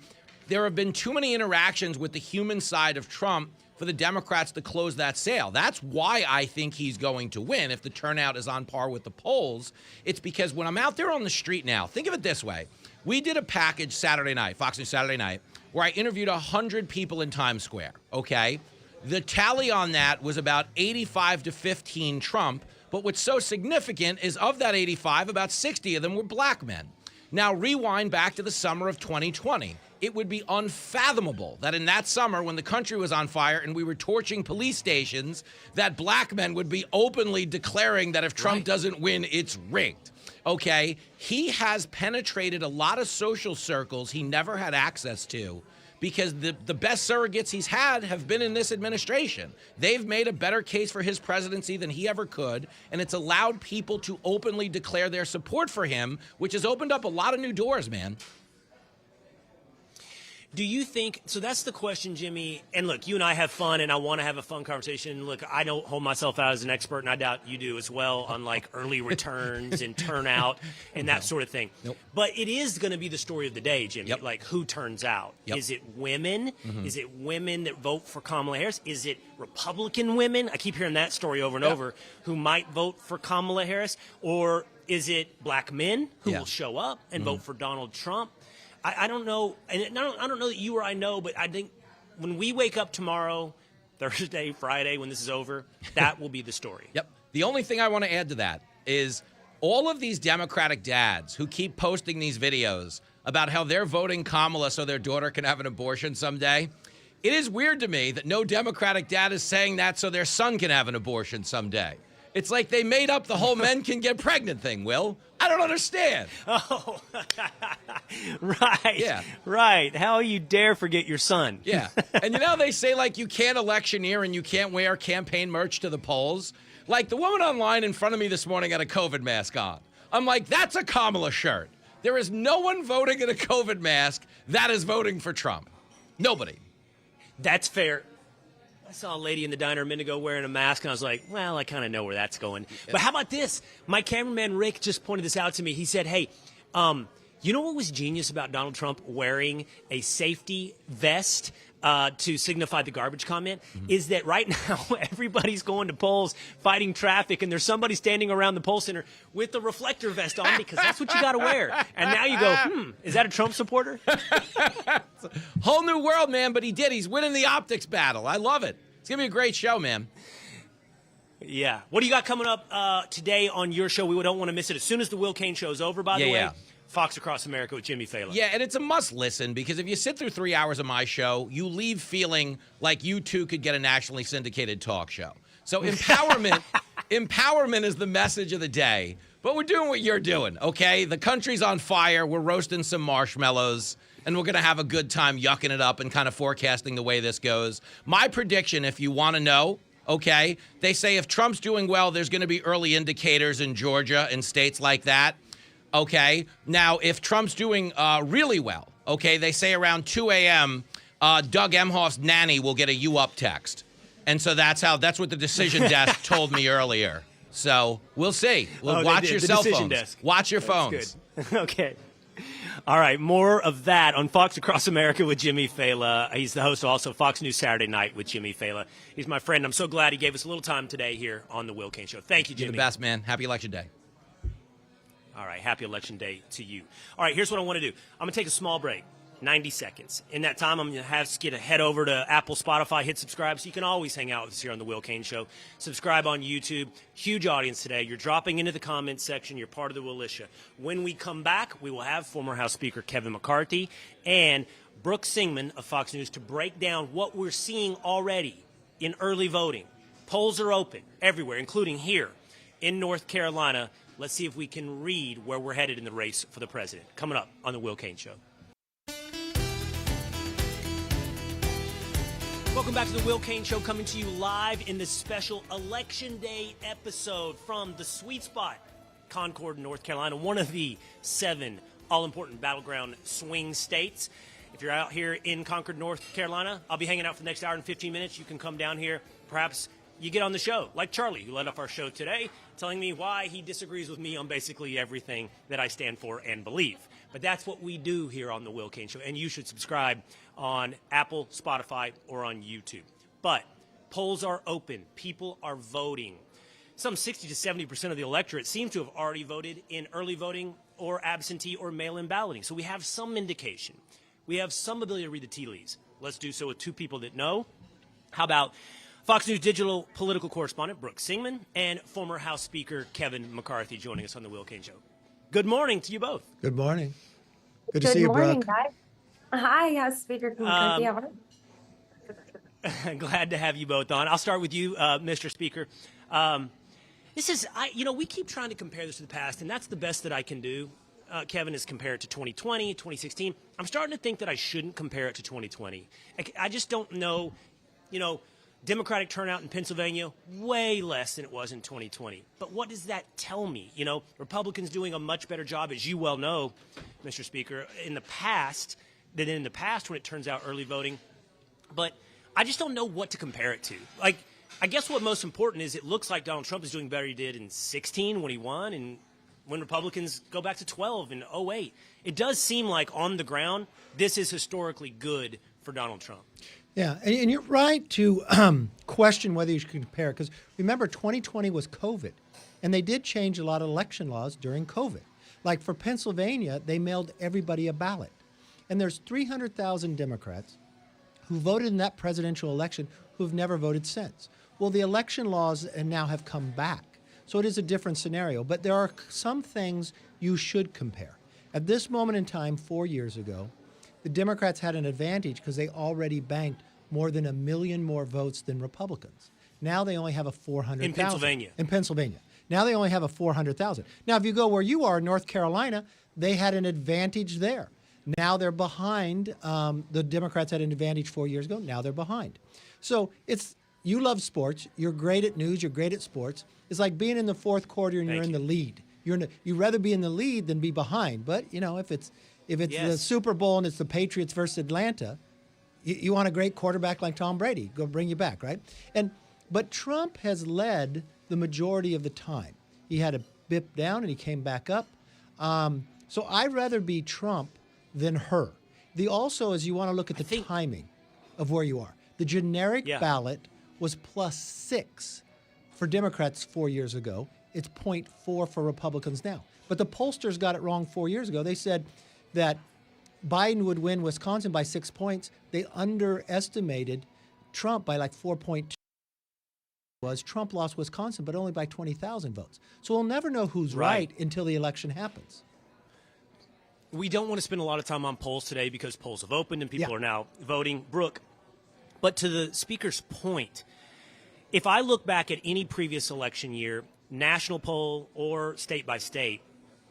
There have been too many interactions with the human side of Trump for the Democrats to close that sale. That's why I think he's going to win if the turnout is on par with the polls. It's because when I'm out there on the street now, think of it this way. We did a package Saturday night, Fox News Saturday night, where I interviewed 100 people in Times Square, okay? The tally on that was about 85 to 15 Trump, but what's so significant is of that 85, about 60 of them were black men. Now rewind back to the summer of 2020. It would be unfathomable that in that summer when the country was on fire and we were torching police stations, that black men would be openly declaring that if Trump doesn't win, it's rigged. Okay? He has penetrated a lot of social circles he never had access to because the best surrogates he's had have been in this administration. They've made a better case for his presidency than he ever could, and it's allowed people to openly declare their support for him, which has opened up a lot of new doors, man. Do you think, so that's the question, Jimmy, and look, you and I have fun, and I want to have a fun conversation. Look, I don't hold myself out as an expert, and I doubt you do as well, on like early returns and turnout and that sort of thing. But it is going to be the story of the day, Jimmy, like who turns out. Is it women? Is it women that vote for Kamala Harris? Is it Republican women? I keep hearing that story over and over, who might vote for Kamala Harris. Or is it black men who will show up and vote for Donald Trump? I don't know, and I don't know that you or I know, but I think when we wake up tomorrow, Thursday, Friday, when this is over, that will be the story. The only thing I want to add to that is all of these Democratic dads who keep posting these videos about how they're voting Kamala so their daughter can have an abortion someday. It is weird to me that no Democratic dad is saying that so their son can have an abortion someday. It's like they made up the whole men can get pregnant thing, Will. I don't understand. Oh, right. Right. How you dare forget your son. And you know, they say, like, you can't electioneer and you can't wear campaign merch to the polls. Like, the woman online in front of me this morning had a COVID mask on. I'm like, that's a Kamala shirt. There is no one voting in a COVID mask that is voting for Trump. Nobody. That's fair. I saw a lady in the diner a minute ago wearing a mask, and I was like, well, I kind of know where that's going. But how about this? My cameraman, Rick, just pointed this out to me. He said, hey, you know what was genius about Donald Trump wearing a safety vest to signify the garbage comment? Is that right now everybody's going to polls fighting traffic, and there's somebody standing around the poll center with the reflector vest on because that's what you got to wear. And now you go, is that a Trump supporter? Whole new world, man, but he did. He's winning the optics battle. I love it. It's going to be a great show, man. Yeah. What do you got coming up today on your show? We don't want to miss it. As soon as the Will Cain show's over, by the way, Fox Across America with Jimmy Failla. Yeah, and it's a must listen because if you sit through 3 hours of my show, you leave feeling like you too could get a nationally syndicated talk show. So empowerment is the message of the day. But we're doing what you're doing, okay? The country's on fire. We're roasting some marshmallows, and we're going to have a good time yucking it up and kind of forecasting the way this goes. My prediction, if you want to know, okay, they say if Trump's doing well, there's going to be early indicators in Georgia and states like that. Okay, now if Trump's doing really well, okay, they say around 2 a.m., Doug Emhoff's nanny will get a "you up" text. And so that's what the decision desk told me earlier. So we'll see. Watch your cell phones. Watch your phones. Good. Okay. All right, more of that on Fox Across America with Jimmy Failla. He's the host of also Fox News Saturday Night with Jimmy Failla. He's my friend. I'm so glad he gave us a little time today here on the Will Cain Show. Thank you, Jimmy. You're the best, man. Happy Election Day. All right, happy Election Day to you. All right, here's what I want to do. I'm going to take a small break, 90 seconds. In that time, I'm going to head over to Apple, Spotify, hit subscribe, so you can always hang out with us here on The Will Cain Show. Subscribe on YouTube. Huge audience today. You're dropping into the comments section. You're part of the Willisha. When we come back, we will have former House Speaker Kevin McCarthy and Brooke Singman of Fox News to break down what we're seeing already in early voting. Polls are open everywhere, including here in North Carolina. Let's see if we can read where we're headed in the race for the president. Coming up on The Will Cain Show. Welcome back to The Will Cain Show, coming to you live in this special Election Day episode from the sweet spot, Concord, North Carolina, one of the 7 all-important battleground swing states. If you're out here in Concord, North Carolina, I'll be hanging out for the next hour and 15 minutes. You can come down here. Perhaps you get on the show, like Charlie, who led off our show today, telling me why he disagrees with me on basically everything that I stand for and believe. But that's what we do here on The Will Cain Show, and you should subscribe on Apple, Spotify, or on YouTube. But polls are open. People are voting. Some 60 to 70% of the electorate seems to have already voted in early voting or absentee or mail-in balloting. So we have some indication. We have some ability to read the tea leaves. Let's do so with 2 people that know. How about Fox News digital political correspondent Brooke Singman and former House Speaker Kevin McCarthy joining us on The Will Cain Show. Good morning to you both. Good morning. Good to see you, Brooke. Good morning, guys. Hi, House Speaker McCarthy. How are you? Glad to have you both on. I'll start with you, Mr. Speaker. We keep trying to compare this to the past, and that's the best that I can do. Kevin is compare it to 2020, 2016. I'm starting to think that I shouldn't compare it to 2020. I just don't know, Democratic turnout in Pennsylvania, way less than it was in 2020. But what does that tell me? Republicans doing a much better job, as you well know, Mr. Speaker, in the past when it turns out early voting. But I just don't know what to compare it to. I guess what most important is it looks like Donald Trump is doing better than he did in 16 when he won and when Republicans go back to 12 in 08. It does seem like on the ground, this is historically good for Donald Trump. Yeah, and you're right to question whether you should compare, because remember, 2020 was COVID, and they did change a lot of election laws during COVID. Like for Pennsylvania, they mailed everybody a ballot. And there's 300,000 Democrats who voted in that presidential election who have never voted since. Well, the election laws now have come back. So it is a different scenario. But there are some things you should compare. At this moment in time, 4 years ago, the Democrats had an advantage because they already banked more than 1 million more votes than Republicans. Now they only have a 400,000. In Pennsylvania. In Pennsylvania. Now they only have a 400,000. Now, if you go where you are, North Carolina, they had an advantage there. Now they're behind. The Democrats had an advantage 4 years ago. Now they're behind. So you love sports. You're great at news. You're great at sports. It's like being in the fourth quarter and you're in the lead. You'd rather be in the lead than be behind. But if it's the Super Bowl and it's the Patriots versus Atlanta, you want a great quarterback like Tom Brady. Go bring you back, right? But Trump has led the majority of the time. He had a bip down and he came back up. So I'd rather be Trump than her. Also is you want to look at the timing of where you are. The generic ballot was +6 for Democrats 4 years ago. It's 0.4 for Republicans now. But the pollsters got it wrong 4 years ago. They said that Biden would win Wisconsin by 6 points. They underestimated Trump by like 4.2. Trump lost Wisconsin, but only by 20,000 votes. So we'll never know who's right until the election happens. We don't want to spend a lot of time on polls today because polls have opened and people are now voting. Brooke, but to the speaker's point, if I look back at any previous election year, national poll or state by state,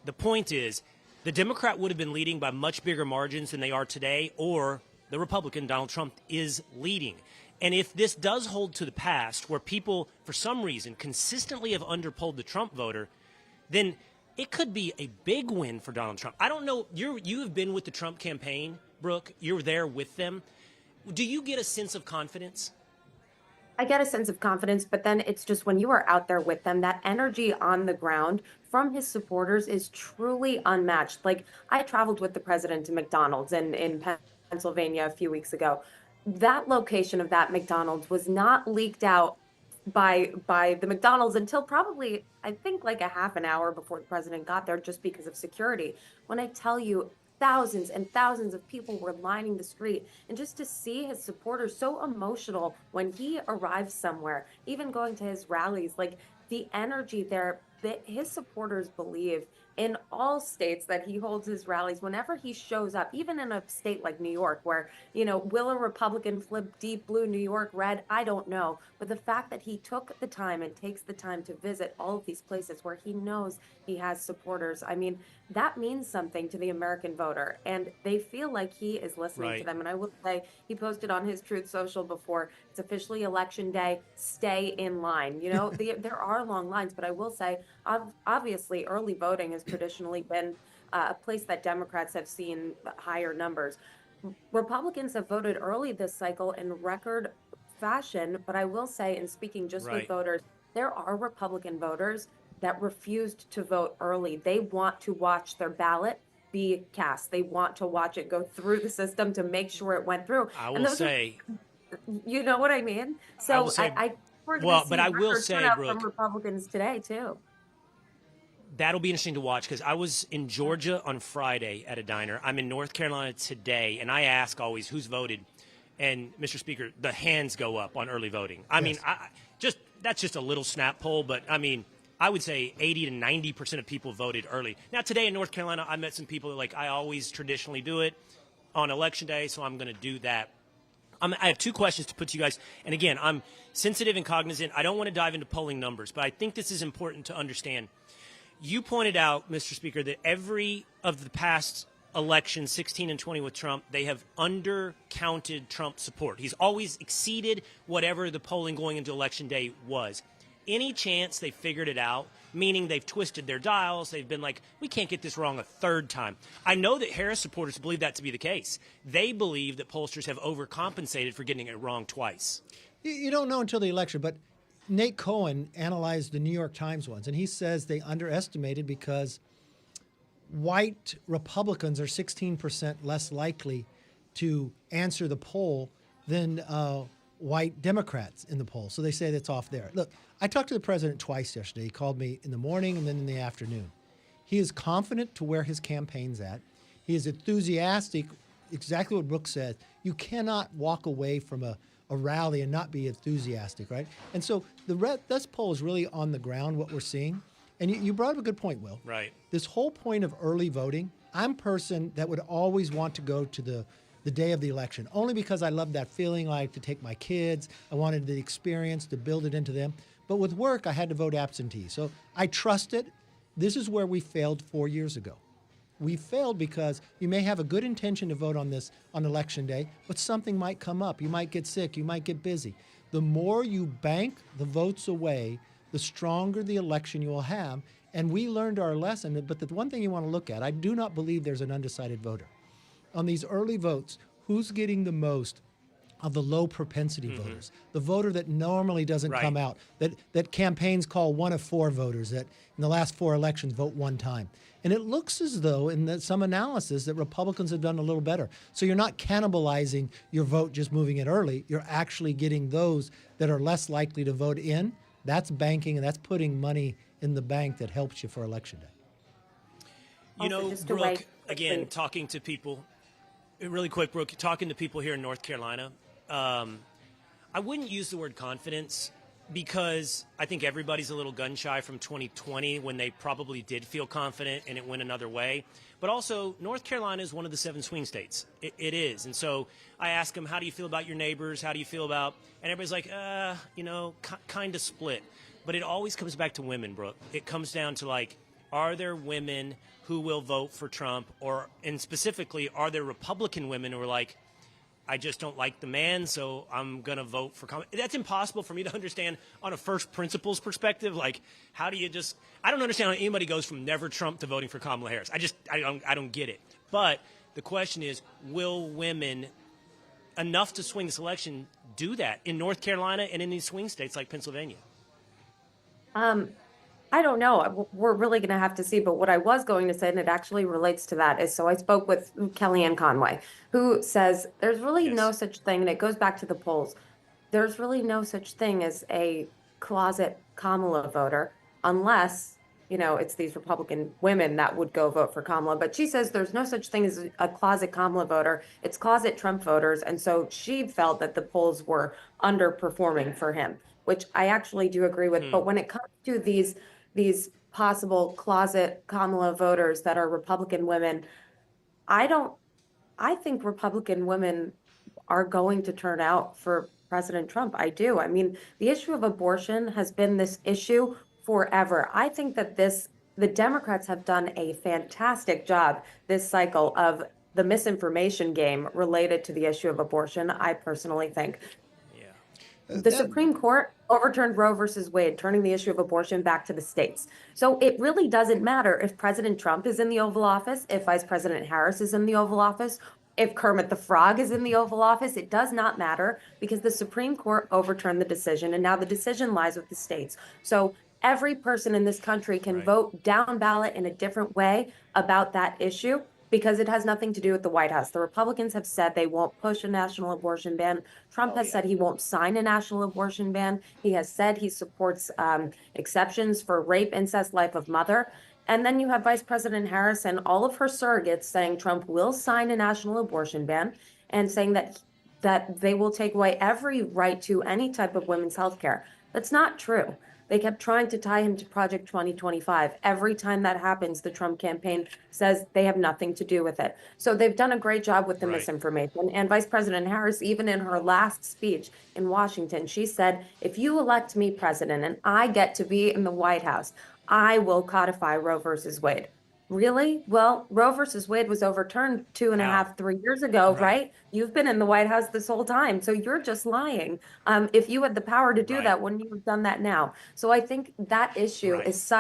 the point is the Democrat would have been leading by much bigger margins than they are today, or the Republican, Donald Trump, is leading. And if this does hold to the past, where people, for some reason, consistently have underpolled the Trump voter, then it could be a big win for Donald Trump. I don't know. You have been with the Trump campaign, Brooke. You're there with them. Do you get a sense of confidence? I get a sense of confidence, but then it's just when you are out there with them, that energy on the ground from his supporters is truly unmatched. Like, I traveled with the president to McDonald's in Pennsylvania a few weeks ago. That location of that McDonald's was not leaked out by the McDonald's until probably, I think, like a half an hour before the president got there, just because of security. When I tell you, thousands and thousands of people were lining the street, and just to see his supporters so emotional when he arrives somewhere, even going to his rallies, like the energy there, that his supporters believe in all states that he holds his rallies, whenever he shows up, even in a state like New York, where, will a Republican flip deep blue, New York red? I don't know. But the fact that he took the time and takes the time to visit all of these places where he knows he has supporters, I mean, that means something to the American voter. And they feel like he is listening to them. And I will say, he posted on his Truth Social before, it's officially election day, stay in line. There are long lines, but I will say, obviously, early voting has traditionally been a place that Democrats have seen higher numbers. Republicans have voted early this cycle in record fashion, but I will say, in speaking just with voters, there are Republican voters that refused to vote early. They want to watch their ballot be cast. They want to watch it go through the system to make sure it went through. I will say, you know what I mean? So but I will say, Brooke, from Republicans today too. That'll be interesting to watch, because I was in Georgia on Friday at a diner. I'm in North Carolina today, and I ask always who's voted. And, Mr. Speaker, the hands go up on early voting. I mean, that's just a little snap poll, but, I mean, I would say 80 to 90% of people voted early. Now, today in North Carolina, I met some people like, I always traditionally do it on Election Day, so I'm going to do that. I have two questions to put to you guys. And, again, I'm sensitive and cognizant. I don't want to dive into polling numbers, but I think this is important to understand. You pointed out, Mr. Speaker, that every of the past elections, 16 and 20 with Trump, they have undercounted Trump's support. He's always exceeded whatever the polling going into Election Day was. Any chance they figured it out, meaning they've twisted their dials, they've been like, we can't get this wrong a third time. I know that Harris supporters believe that to be the case. They believe that pollsters have overcompensated for getting it wrong twice. You don't know until the election, but Nate Cohen analyzed the New York Times once, and he says they underestimated because white Republicans are 16% less likely to answer the poll than white Democrats in the poll. So they say that's off there. Look, I talked to the president twice yesterday. He called me in the morning and then in the afternoon. He is confident to where his campaign's at. He is enthusiastic, exactly what Brooke said. You cannot walk away from a rally and not be enthusiastic, right? And so this poll is really on the ground, what we're seeing. And you brought up a good point, Will. Right. This whole point of early voting, I'm a person that would always want to go to the day of the election, only because I love that feeling, like to take my kids. I wanted the experience to build it into them. But with work, I had to vote absentee. So I trust it. This is where we failed 4 years ago. We failed because you may have a good intention to vote on this on Election Day, but something might come up. You might get sick. You might get busy. The more you bank the votes away, the stronger the election you will have. And we learned our lesson. But the one thing you want to look at, I do not believe there's an undecided voter. On these early votes, who's getting the most of the low propensity voters? The voter that normally doesn't come out, that campaigns call one of four voters, that in the last 4 elections vote one time. And it looks as though in some analysis that Republicans have done a little better. So you're not cannibalizing your vote just moving it early. You're actually getting those that are less likely to vote in. That's banking, and that's putting money in the bank that helps you for Election Day. You know, Brooke, again, talking to people, really quick, Brooke, talking to people here in North Carolina, I wouldn't use the word confidence because I think everybody's a little gun shy from 2020 when they probably did feel confident and it went another way. But also, North Carolina is one of the 7 swing states. It is. And so I ask them, how do you feel about your neighbors? How do you feel about, and everybody's like, kind of split. But it always comes back to women, Brooke. It comes down to like, are there women who will vote for Trump, and specifically, are there Republican women who are like, I just don't like the man, so I'm going to vote for Kamala? That's impossible for me to understand on a first principles perspective. Like, how do you I don't understand how anybody goes from never Trump to voting for Kamala Harris. I don't get it. But the question is, will women enough to swing this election do that in North Carolina and in these swing states like Pennsylvania? I don't know. We're really going to have to see. But what I was going to say, and it actually relates to that, is so I spoke with Kellyanne Conway, who says there's really no such thing, and it goes back to the polls. There's really no such thing as a closet Kamala voter unless, it's these Republican women that would go vote for Kamala. But she says there's no such thing as a closet Kamala voter. It's closet Trump voters. And so she felt that the polls were underperforming for him, which I actually do agree with. But when it comes to these possible closet Kamala voters that are Republican women, I think Republican women are going to turn out for President Trump. I do. I mean, the issue of abortion has been this issue forever. I think that the Democrats have done a fantastic job this cycle of the misinformation game related to the issue of abortion, I personally think. The Supreme Court overturned Roe versus Wade, turning the issue of abortion back to the states. So it really doesn't matter if President Trump is in the Oval Office, if Vice President Harris is in the Oval Office, if Kermit the Frog is in the Oval Office. It does not matter because the Supreme Court overturned the decision, and now the decision lies with the states. So every person in this country can vote down ballot in a different way about that issue, because it has nothing to do with the White House. The Republicans have said they won't push a national abortion ban. Trump has said he won't sign a national abortion ban. He has said he supports exceptions for rape, incest, life of mother. And then you have Vice President Harris and all of her surrogates saying Trump will sign a national abortion ban and saying that they will take away every right to any type of women's health care. That's not true. They kept trying to tie him to Project 2025. Every time that happens, the Trump campaign says they have nothing to do with it. So they've done a great job with the misinformation. And Vice President Harris, even in her last speech in Washington, she said, if you elect me president and I get to be in the White House, I will codify Roe versus Wade. Really? Well, Roe versus Wade was overturned 2.5, 3 years ago, right? You've been in the White House this whole time, so you're just lying. If you had the power to do that, wouldn't you have done that now? So I think that issue is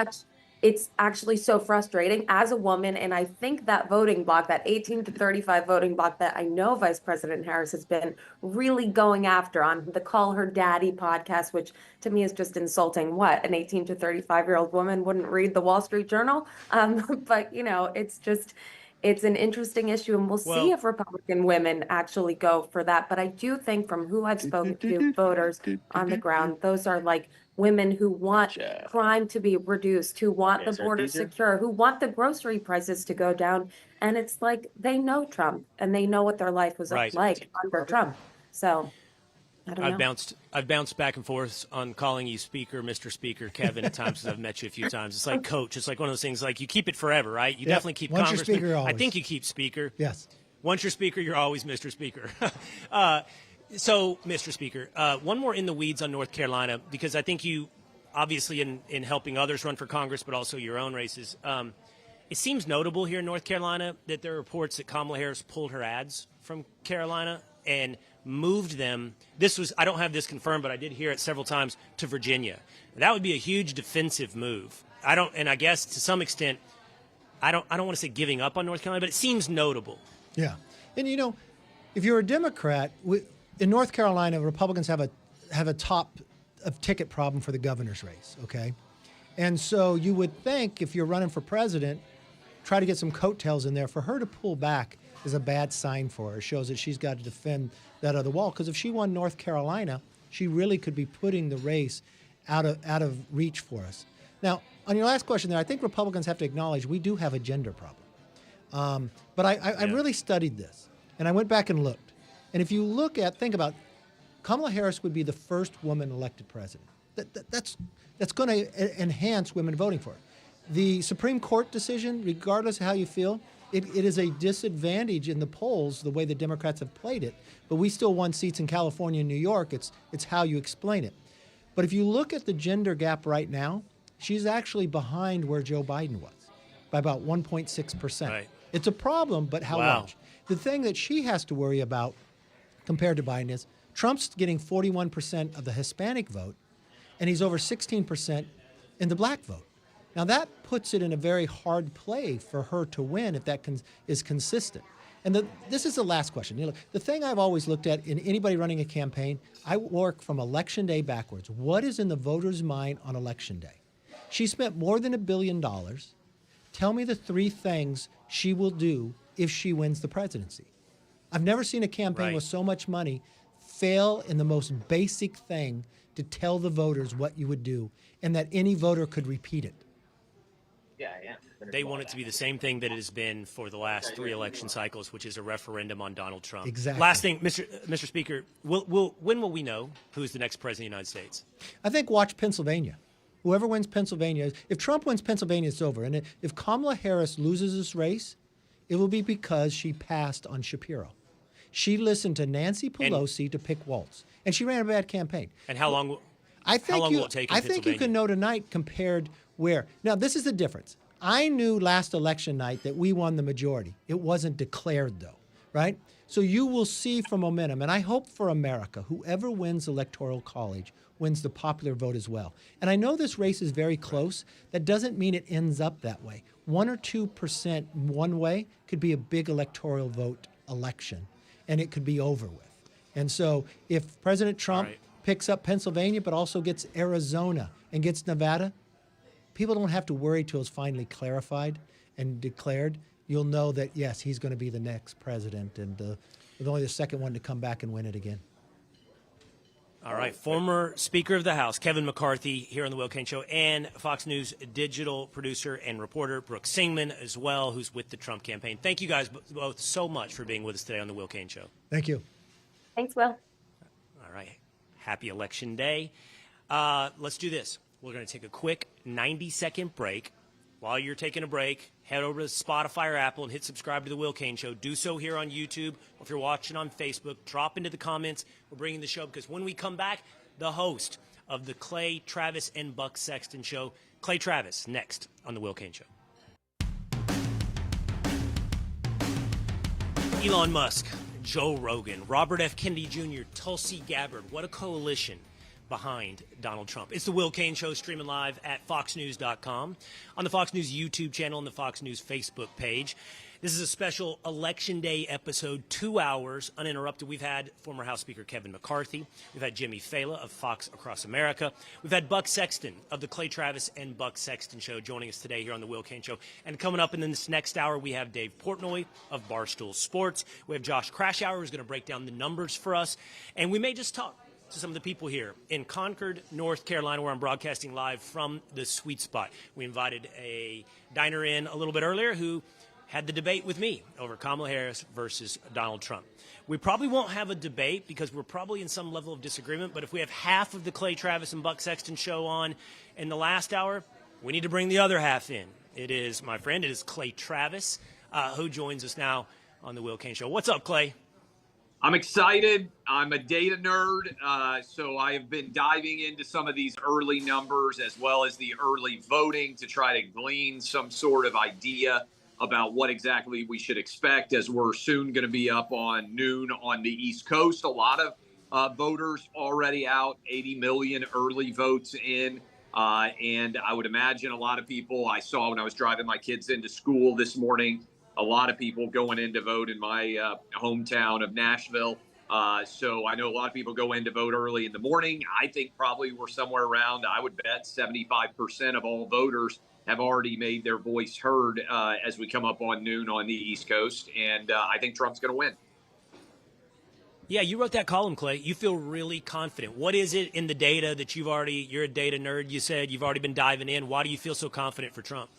it's actually so frustrating as a woman. And I think that voting block, that 18 to 35 voting block that I know Vice President Harris has been really going after on the Call Her Daddy podcast, which to me is just insulting. What, an 18 to 35-year-old woman wouldn't read the Wall Street Journal? But, it's an interesting issue, and we'll see if Republican women actually go for that. But I do think from who I've spoken to, voters on the ground, those are like women who want crime to be reduced, who want the border secure, who want the grocery prices to go down. And it's like they know Trump and they know what their life was like under Trump. So I don't know. I've bounced back and forth on calling you Speaker, Mr. Speaker, Kevin, at times as I've met you a few times. It's like Coach. It's like one of those things, like you keep it forever, right? You definitely keep Once Congressman. you're Speaker, always. I think you keep Speaker. Yes. Once you're Speaker, you're always Mr. Speaker. So, Mr. Speaker, one more in the weeds on North Carolina, because I think you, obviously in helping others run for Congress, but also your own races, it seems notable here in North Carolina that there are reports that Kamala Harris pulled her ads from Carolina and moved them. I don't have this confirmed, but I did hear it several times, to Virginia. That would be a huge defensive move. And I guess to some extent, I don't want to say giving up on North Carolina, but it seems notable. Yeah. And if you're a Democrat, in North Carolina, Republicans have a top of ticket problem for the governor's race, okay? And so you would think if you're running for president, try to get some coattails in there. For her to pull back is a bad sign for her. It shows that she's got to defend that other wall. Because if she won North Carolina, she really could be putting the race out of reach for us. Now, on your last question there, I think Republicans have to acknowledge we do have a gender problem. But I really studied this, and I went back and looked. And if you think about, Kamala Harris would be the first woman elected president. That's going to enhance women voting for her. The Supreme Court decision, regardless of how you feel, it is a disadvantage in the polls the way the Democrats have played it. But we still won seats in California and New York. It's how you explain it. But if you look at the gender gap right now, she's actually behind where Joe Biden was by about 1.6%. Right. It's a problem, but how much? The thing that she has to worry about compared to Biden is Trump's getting 41% of the Hispanic vote, and he's over 16% in the black vote. Now, that puts it in a very hard play for her to win if that is consistent. And this is the last question. The thing I've always looked at in anybody running a campaign, I work from election day backwards. What is in the voter's mind on election day? She spent more than $1 billion. Tell me the 3 things she will do if she wins the presidency. I've never seen a campaign with so much money fail in the most basic thing to tell the voters what you would do, and that any voter could repeat it. Yeah. They want it to be the same thing that it has been for the last 3 election cycles, which is a referendum on Donald Trump. Exactly. Last thing, Mr. Speaker, when will we know who is the next president of the United States? I think watch Pennsylvania. Whoever wins Pennsylvania, if Trump wins Pennsylvania, it's over. And if Kamala Harris loses this race, it will be because she passed on Shapiro. She listened to Nancy Pelosi to pick Waltz, and she ran a bad campaign. And how long will it take in I think you can know tonight compared where. Now, this is the difference. I knew last election night that we won the majority. It wasn't declared, though, right? So you will see from momentum, and I hope for America, whoever wins Electoral College wins the popular vote as well. And I know this race is very close. That doesn't mean it ends up that way. 1 or 2% one way could be a big electoral vote election, and it could be over with. And so if President Trump picks up Pennsylvania but also gets Arizona and gets Nevada, people don't have to worry till it's finally clarified and declared. You'll know that, yes, he's going to be the next president, and only the second one to come back and win it again. All right. Former Speaker of the House, Kevin McCarthy, here on The Will Cain Show, and Fox News digital producer and reporter, Brooke Singman, as well, who's with the Trump campaign. Thank you guys both so much for being with us today on The Will Cain Show. Thank you. Thanks, Will. All right. Happy Election Day. Let's do this. We're going to take a quick 90-second break. While you're taking a break, head over to Spotify or Apple and hit subscribe to The Will Cain Show. Do so here on YouTube. Or if you're watching on Facebook, drop into the comments. We're bringing the show because when we come back, the host of the Clay Travis and Buck Sexton Show, Clay Travis, next on The Will Cain Show. Elon Musk, Joe Rogan, Robert F. Kennedy Jr., Tulsi Gabbard. What a coalition behind Donald Trump. It's the Will Cain Show, streaming live at foxnews.com, on the Fox News YouTube channel and the Fox News Facebook page. This is a special Election Day episode, 2 hours uninterrupted. We've had former House Speaker Kevin McCarthy. We've had Jimmy Failla of Fox Across America. We've had Buck Sexton of the Clay Travis and Buck Sexton Show joining us today here on the Will Cain Show. And coming up in this next hour, we have Dave Portnoy of Barstool Sports. We have Josh Kraushaar, who's going to break down the numbers for us. And we may just talk to some of the people here in Concord, North Carolina, where I'm broadcasting live from the Sweet Spot. We invited a diner in a little bit earlier who had the debate with me over Kamala Harris versus Donald Trump. We probably won't have a debate because we're probably in some level of disagreement, but if we have half of the Clay Travis and Buck Sexton show on in the last hour, we need to bring the other half in. It is, my friend, it is Clay Travis, who joins us now on the Will Cain Show. What's up, Clay? I'm excited. I'm a data nerd, so I have been diving into some of these early numbers as well as the early voting to try to glean some sort of idea about what exactly we should expect as we're soon going to be up on noon on the East Coast. A lot of voters already out, 80 million early votes in, and I would imagine a lot of people I saw when I was driving my kids into school this morning, a lot of people going in to vote in my hometown of Nashville. So I know a lot of people go in to vote early in the morning. I think probably we're somewhere around, I would bet 75% of all voters have already made their voice heard as we come up on noon on the East Coast. And I think Trump's going to win. Yeah, you wrote that column, Clay. You feel really confident. What is it in the data that you're a data nerd, you said you've already been diving in. Why do you feel so confident for Trump?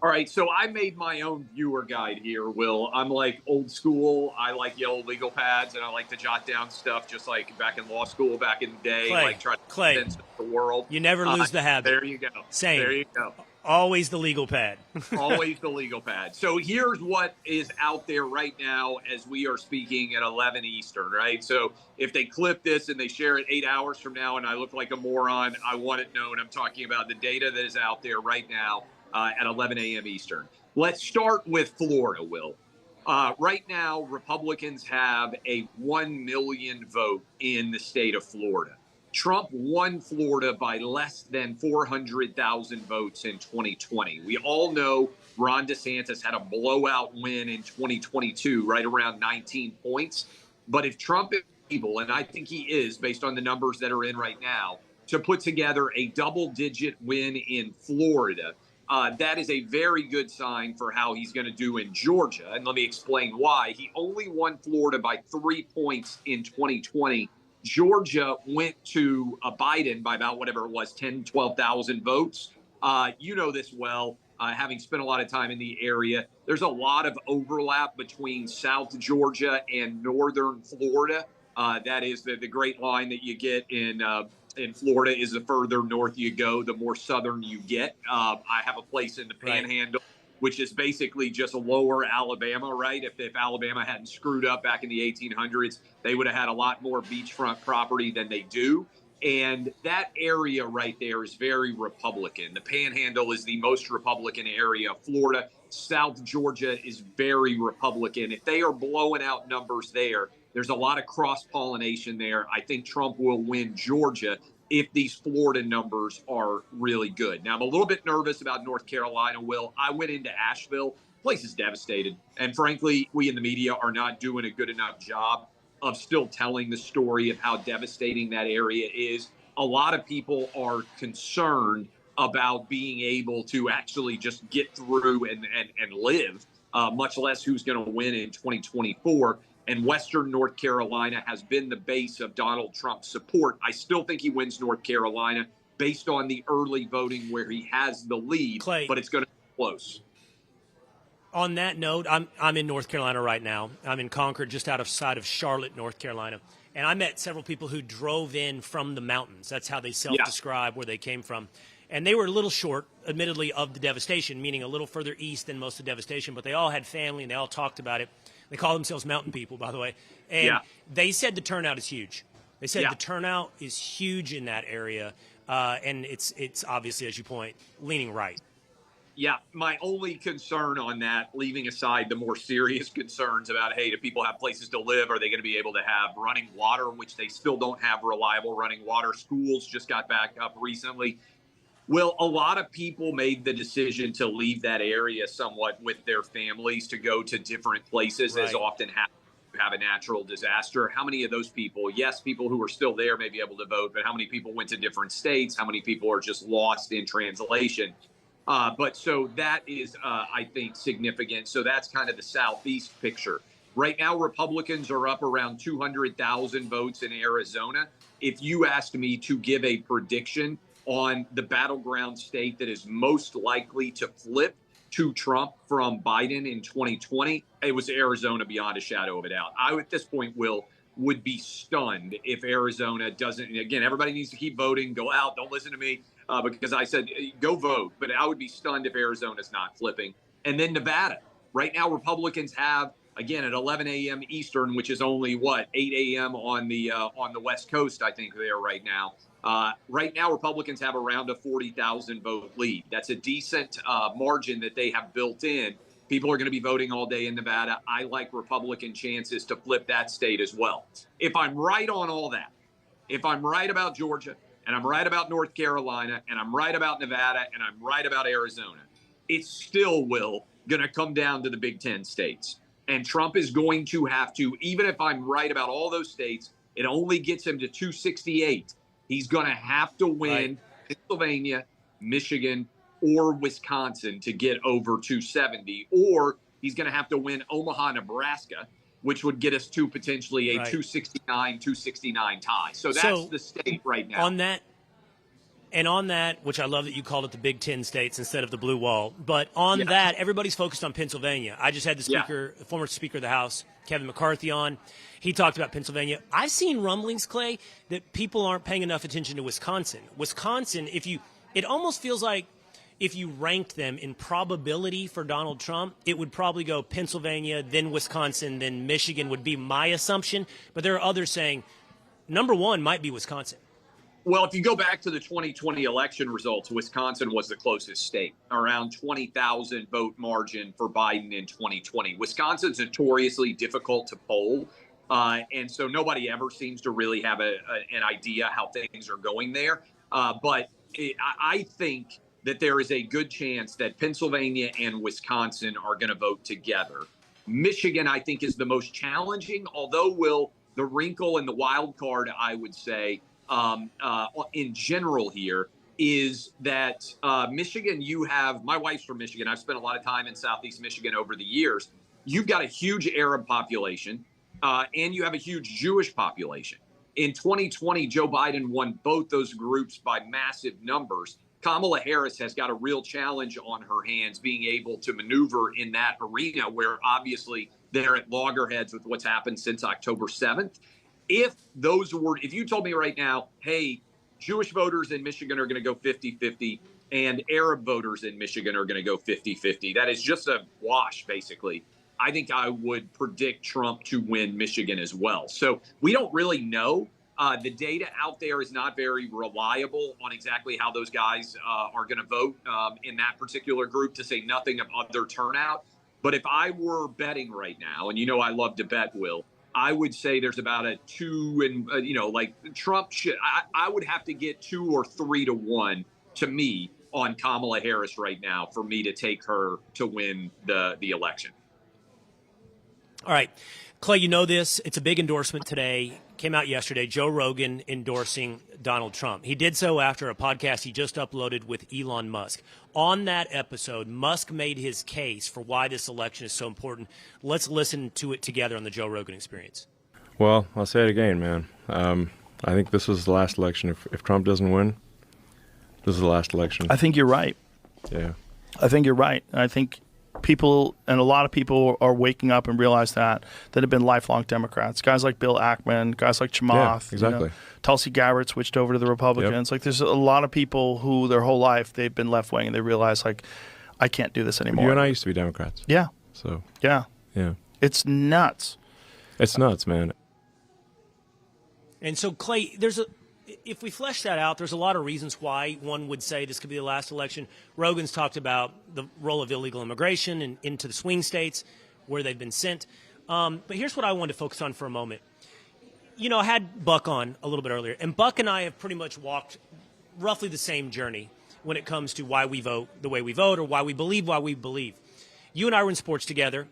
All right, so I made my own viewer guide here, Will. I'm like old school. I like yellow legal pads, and I like to jot down stuff just like back in law school back in the day. Clay, like try to sense the world. You never lose the habit. There you go. Same. There you go. Always the legal pad. Always the legal pad. So here's what is out there right now as we are speaking at 11 Eastern, right? So if they clip this and they share it 8 hours from now and I look like a moron, I want it known. I'm talking about the data that is out there right now at 11 a.m. Eastern. Let's start with Florida, Will. Right now, Republicans have a 1 million vote in the state of Florida. Trump won Florida by less than 400,000 votes in 2020. We all know Ron DeSantis had a blowout win in 2022, right around 19 points. But if Trump is able, and I think he is based on the numbers that are in right now, to put together a double-digit win in Florida, that is a very good sign for how he's going to do in Georgia. And let me explain why. He only won Florida by 3 points in 2020. Georgia went to Biden by about whatever it was, 10, 12,000 votes. You know this well, having spent a lot of time in the area. There's a lot of overlap between South Georgia and northern Florida. That is the great line that you get in Florida is the further north you go, the more southern you get. I have a place in the Panhandle, which is basically just lower Alabama, right? If Alabama hadn't screwed up back in the 1800s, they would have had a lot more beachfront property than they do. And that area right there is very Republican. The Panhandle is the most Republican area of Florida. South Georgia is very Republican. If they are blowing out numbers there, there's a lot of cross-pollination there. I think Trump will win Georgia if these Florida numbers are really good. Now, I'm a little bit nervous about North Carolina, Will. I went into Asheville. Place is devastated. And frankly, we in the media are not doing a good enough job of still telling the story of how devastating that area is. A lot of people are concerned about being able to actually just get through and live, much less who's going to win in 2024. And Western North Carolina has been the base of Donald Trump's support. I still think he wins North Carolina based on the early voting where he has the lead, Clay, but it's going to be close. On that note, I'm in North Carolina right now. I'm in Concord, just outside of Charlotte, North Carolina. And I met several people who drove in from the mountains. That's how they self-describe where they came from. And they were a little short, admittedly, of the devastation, meaning a little further east than most of the devastation. But they all had family, and they all talked about it. They call themselves mountain people, by the way. And they said the turnout is huge. They said the turnout is huge in that area. And it's obviously, as you point, leaning right. Yeah, my only concern on that, leaving aside the more serious concerns about, hey, do people have places to live? Are they going to be able to have running water, which they still don't have reliable running water? Schools just got back up recently. Well, a lot of people made the decision to leave that area somewhat with their families to go to different places, as often happens. Have a natural disaster. How many of those people, yes, people who are still there may be able to vote, but how many people went to different states? How many people are just lost in translation? But so that is, I think, significant. So that's kind of the Southeast picture. Right now, Republicans are up around 200,000 votes in Arizona. If you asked me to give a prediction on the battleground state that is most likely to flip to Trump from Biden in 2020, it was Arizona beyond a shadow of a doubt. I, at this point, would be stunned if Arizona doesn't. And again, everybody needs to keep voting. Go out. Don't listen to me. Because I said, go vote. But I would be stunned if Arizona's not flipping. And then Nevada. Right now, Republicans have, again, at 11 a.m. Eastern, which is only, 8 a.m. on the West Coast, I think they are right now. Right now, Republicans have around a 40,000 vote lead. That's a decent margin that they have built in. People are going to be voting all day in Nevada. I like Republican chances to flip that state as well. If I'm right on all that, if I'm right about Georgia, and I'm right about North Carolina, and I'm right about Nevada, and I'm right about Arizona, it's still going to come down to the Big Ten states. And Trump is going to have to, even if I'm right about all those states, it only gets him to 268. He's going to have to win Pennsylvania, Michigan, or Wisconsin to get over 270, or he's going to have to win Omaha, Nebraska, which would get us to potentially a 269 tie. So that's the state right now. On that, which I love that you called it the Big Ten states instead of the blue wall. But on that, everybody's focused on Pennsylvania. I just had the former Speaker of the House, Kevin McCarthy, on. He talked about Pennsylvania. I've seen rumblings, Clay, that people aren't paying enough attention to Wisconsin. Wisconsin, it almost feels like if you ranked them in probability for Donald Trump, it would probably go Pennsylvania, then Wisconsin, then Michigan would be my assumption. But there are others saying number one might be Wisconsin. Well, if you go back to the 2020 election results, Wisconsin was the closest state, around 20,000 vote margin for Biden in 2020. Wisconsin's notoriously difficult to poll. And so nobody ever seems to really have an idea how things are going there. I think that there is a good chance that Pennsylvania and Wisconsin are going to vote together. Michigan, I think, is the most challenging, although the wrinkle and the wild card, I would say, in general here, is that Michigan, my wife's from Michigan. I've spent a lot of time in Southeast Michigan over the years. You've got a huge Arab population, and you have a huge Jewish population. In 2020, Joe Biden won both those groups by massive numbers. Kamala Harris has got a real challenge on her hands being able to maneuver in that arena where obviously they're at loggerheads with what's happened since October 7th. If you told me right now, hey, Jewish voters in Michigan are going to go 50-50 and Arab voters in Michigan are going to go 50-50, that is just a wash, basically. I think I would predict Trump to win Michigan as well. So we don't really know. The data out there is not very reliable on exactly how those guys are going to vote in that particular group, to say nothing of other turnout. But if I were betting right now, and I love to bet, Will, I would say there's about a 2 and, Trump should, I would have to get 2 or 3 to 1 to me on Kamala Harris right now for me to take her to win the election. All right. Clay, you know this. It's a big endorsement today. Came out yesterday. Joe Rogan endorsing Donald Trump. He did so after a podcast he just uploaded with Elon Musk. On that episode, Musk made his case for why this election is so important. Let's listen to it together on the Joe Rogan Experience. Well, I'll say it again, man. I think this was the last election. If Trump doesn't win, this is the last election. I think you're right. Yeah. I think you're right. I think people, and a lot of people are waking up and realize that have been lifelong Democrats. Guys like Bill Ackman, guys like Chamath. Yeah, exactly. Tulsi Gabbard switched over to the Republicans. Yep. Like, there's a lot of people who their whole life they've been left wing and they realize, like, I can't do this anymore. You and I used to be Democrats. Yeah. So. Yeah. Yeah. It's nuts. It's nuts, man. And so, Clay, if we flesh that out, there's a lot of reasons why one would say this could be the last election. Rogan's talked about the role of illegal immigration and into the swing states where they've been sent. But here's what I wanted to focus on for a moment. I had Buck on a little bit earlier, and Buck and I have pretty much walked roughly the same journey when it comes to why we vote the way we vote, or why we believe. You and I were in sports together,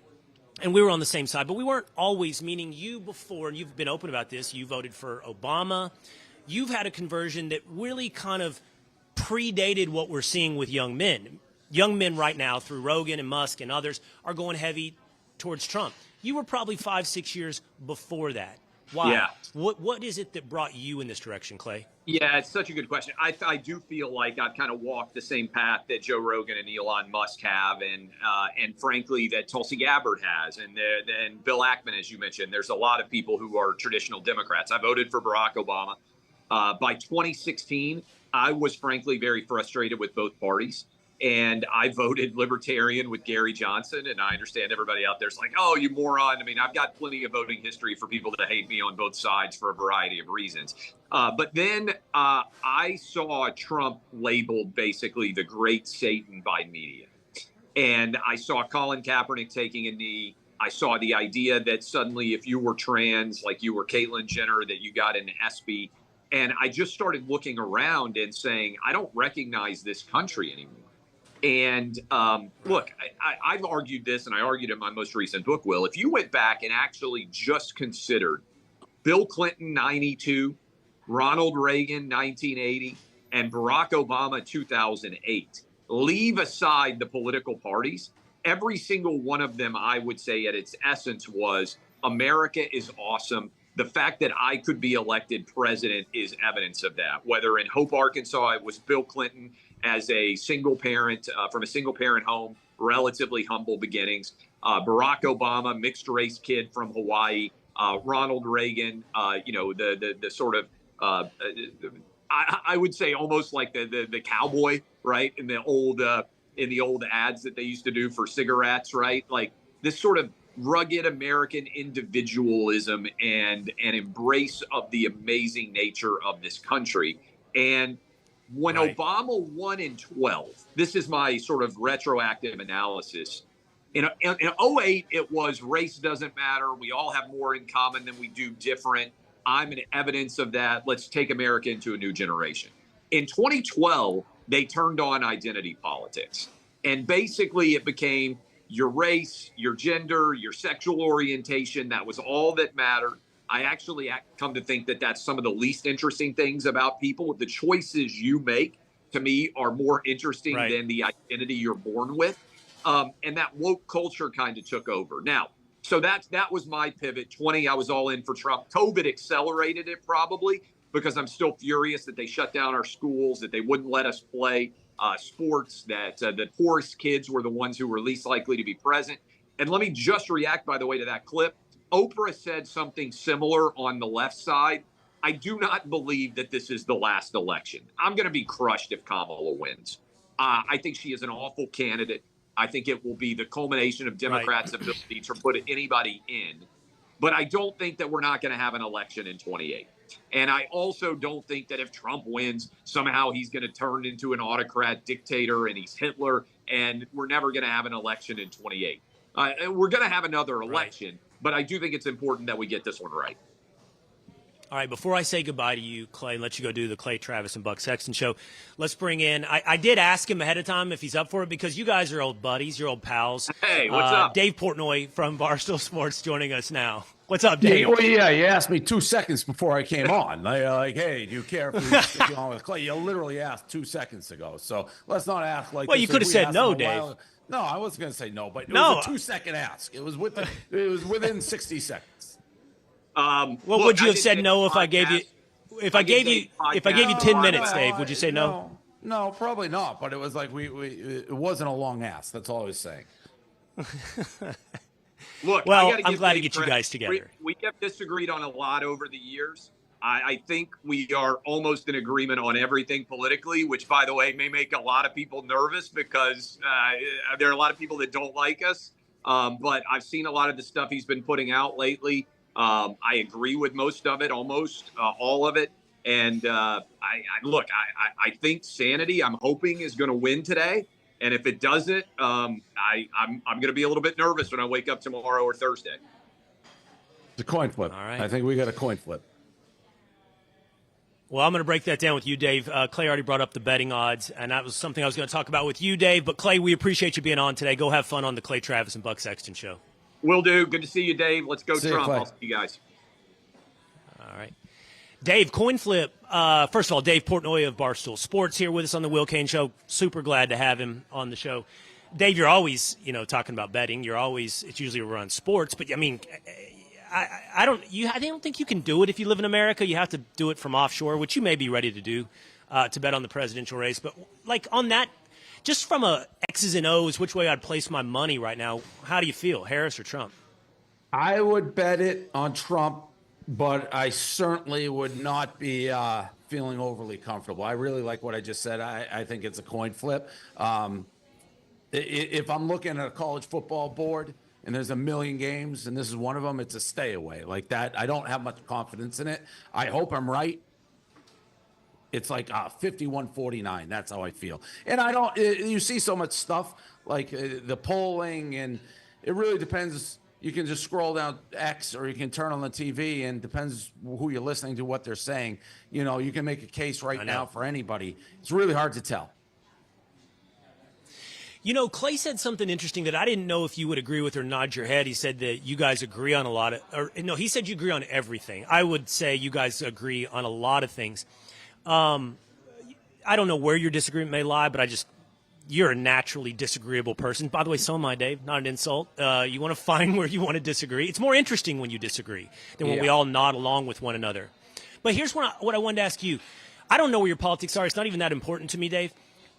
and we were on the same side, but we weren't always, meaning you before, and you've been open about this, you voted for Obama. You've had a conversion that really kind of predated what we're seeing with young men. Young men right now, through Rogan and Musk and others, are going heavy towards Trump. You were probably 5-6 years before that. Why? Yeah. What is it that brought you in this direction, Clay? Yeah, it's such a good question. I do feel like I've kind of walked the same path that Joe Rogan and Elon Musk have, and frankly that Tulsi Gabbard has, and Bill Ackman, as you mentioned. There's a lot of people who are traditional Democrats. I voted for Barack Obama. By 2016, I was frankly very frustrated with both parties. And I voted Libertarian with Gary Johnson. And I understand everybody out there's like, oh, you moron. I mean, I've got plenty of voting history for people to hate me on both sides for a variety of reasons. But then I saw Trump labeled basically the great Satan by media. And I saw Colin Kaepernick taking a knee. I saw the idea that suddenly if you were trans, like you were Caitlyn Jenner, that you got an ESPY. And I just started looking around and saying, I don't recognize this country anymore. And look, I've argued this, and I argued in my most recent book, Will. If you went back and actually just considered Bill Clinton, 92, Ronald Reagan, 1980, and Barack Obama, 2008, leave aside the political parties, every single one of them, I would say at its essence was America is awesome. The fact that I could be elected president is evidence of that. Whether in Hope, Arkansas, it was Bill Clinton as a single parent from a single parent home, relatively humble beginnings. Barack Obama, mixed race kid from Hawaii. Ronald Reagan, the sort of, I would say almost like the cowboy, right? In the old ads that they used to do for cigarettes, right? Like this sort of rugged American individualism and an embrace of the amazing nature of this country. And when Obama won in 12, this is my sort of retroactive analysis, In 08, it was race doesn't matter. We all have more in common than we do different. I'm an evidence of that. Let's take America into a new generation. In 2012, they turned on identity politics. And basically it became your race, your gender, your sexual orientation. That was all that mattered. I actually come to think that that's some of the least interesting things about people. The choices you make, to me, are more interesting than the identity you're born with. And that woke culture kind of took over. Now, so that was my pivot. 20, I was all in for Trump. COVID accelerated it probably because I'm still furious that they shut down our schools, that they wouldn't let us play sports, that the poorest kids were the ones who were least likely to be present. And let me just react, by the way, to that clip. Oprah said something similar on the left side. I do not believe that this is the last election. I'm going to be crushed if Kamala wins. I think she is an awful candidate. I think it will be the culmination of Democrats' ability to put anybody in. But I don't think that we're not going to have an election in 28. And I also don't think that if Trump wins, somehow he's going to turn into an autocrat dictator and he's Hitler, and we're never going to have an election in 28. We're going to have another election, but I do think it's important that we get this one right. All right, before I say goodbye to you, Clay, and let you go do the Clay Travis and Buck Sexton show, let's bring in, I did ask him ahead of time if he's up for it because you guys are old buddies, you're old pals. Hey, what's up? Dave Portnoy from Barstool Sports joining us now. What's up, Dave? Yeah, you asked me 2 seconds before I came on. Like, hey, do you care if we stick on with Clay? You literally asked 2 seconds ago. So let's not ask like. Well, you could have said no, Dave. No, I wasn't going to say no, but it was a 2 second ask. It was within 60 seconds. Well, would you have said no if I gave you? If I gave you 10 minutes, Dave, would you say no? No, probably not. But it was like it wasn't a long ask. That's all I was saying. Look, well, I'm glad to get you guys together. We have disagreed on a lot over the years. I think we are almost in agreement on everything politically, which, by the way, may make a lot of people nervous because there are a lot of people that don't like us. But I've seen a lot of the stuff he's been putting out lately. I agree with most of it, almost all of it. And I think sanity, I'm hoping, is going to win today. And if it doesn't, I'm going to be a little bit nervous when I wake up tomorrow or Thursday. It's a coin flip. All right. I think we got a coin flip. Well, I'm going to break that down with you, Dave. Clay already brought up the betting odds, and that was something I was going to talk about with you, Dave. But, Clay, we appreciate you being on today. Go have fun on the Clay Travis and Buck Sexton show. Will do. Good to see you, Dave. Let's go Trump. I'll see you guys. All right. Dave, coin flip. First of all, Dave Portnoy of Barstool Sports here with us on the Will Cain Show. Super glad to have him on the show. Dave, you're always, talking about betting. It's usually around sports, but I mean, I don't think you can do it if you live in America. You have to do it from offshore, which you may be ready to do, to bet on the presidential race. But like on that, just from a X's and O's, which way I'd place my money right now, how do you feel, Harris or Trump? I would bet it on Trump, but I certainly would not be feeling overly comfortable. I really like what I just said. I think it's a coin flip. If I'm looking at a college football board and there's a million games and this is one of them, it's a stay away like that. I don't have much confidence in it. I hope I'm right. It's like 51-49. That's how I feel. And you see so much stuff like the polling, and it really depends. You can just scroll down X or you can turn on the TV, and depends who you're listening to, what they're saying. You can make a case right now for anybody. It's really hard to tell. Clay said something interesting that I didn't know if you would agree with or nod your head. He said that you guys agree on a lot of, he said you agree on everything. I would say you guys agree on a lot of things. I don't know where your disagreement may lie, but you're a naturally disagreeable person. By the way, so am I, Dave. Not an insult. You want to find where you want to disagree. It's more interesting when you disagree than when we all nod along with one another. But here's what I wanted to ask you. I don't know where your politics are. It's not even that important to me, Dave.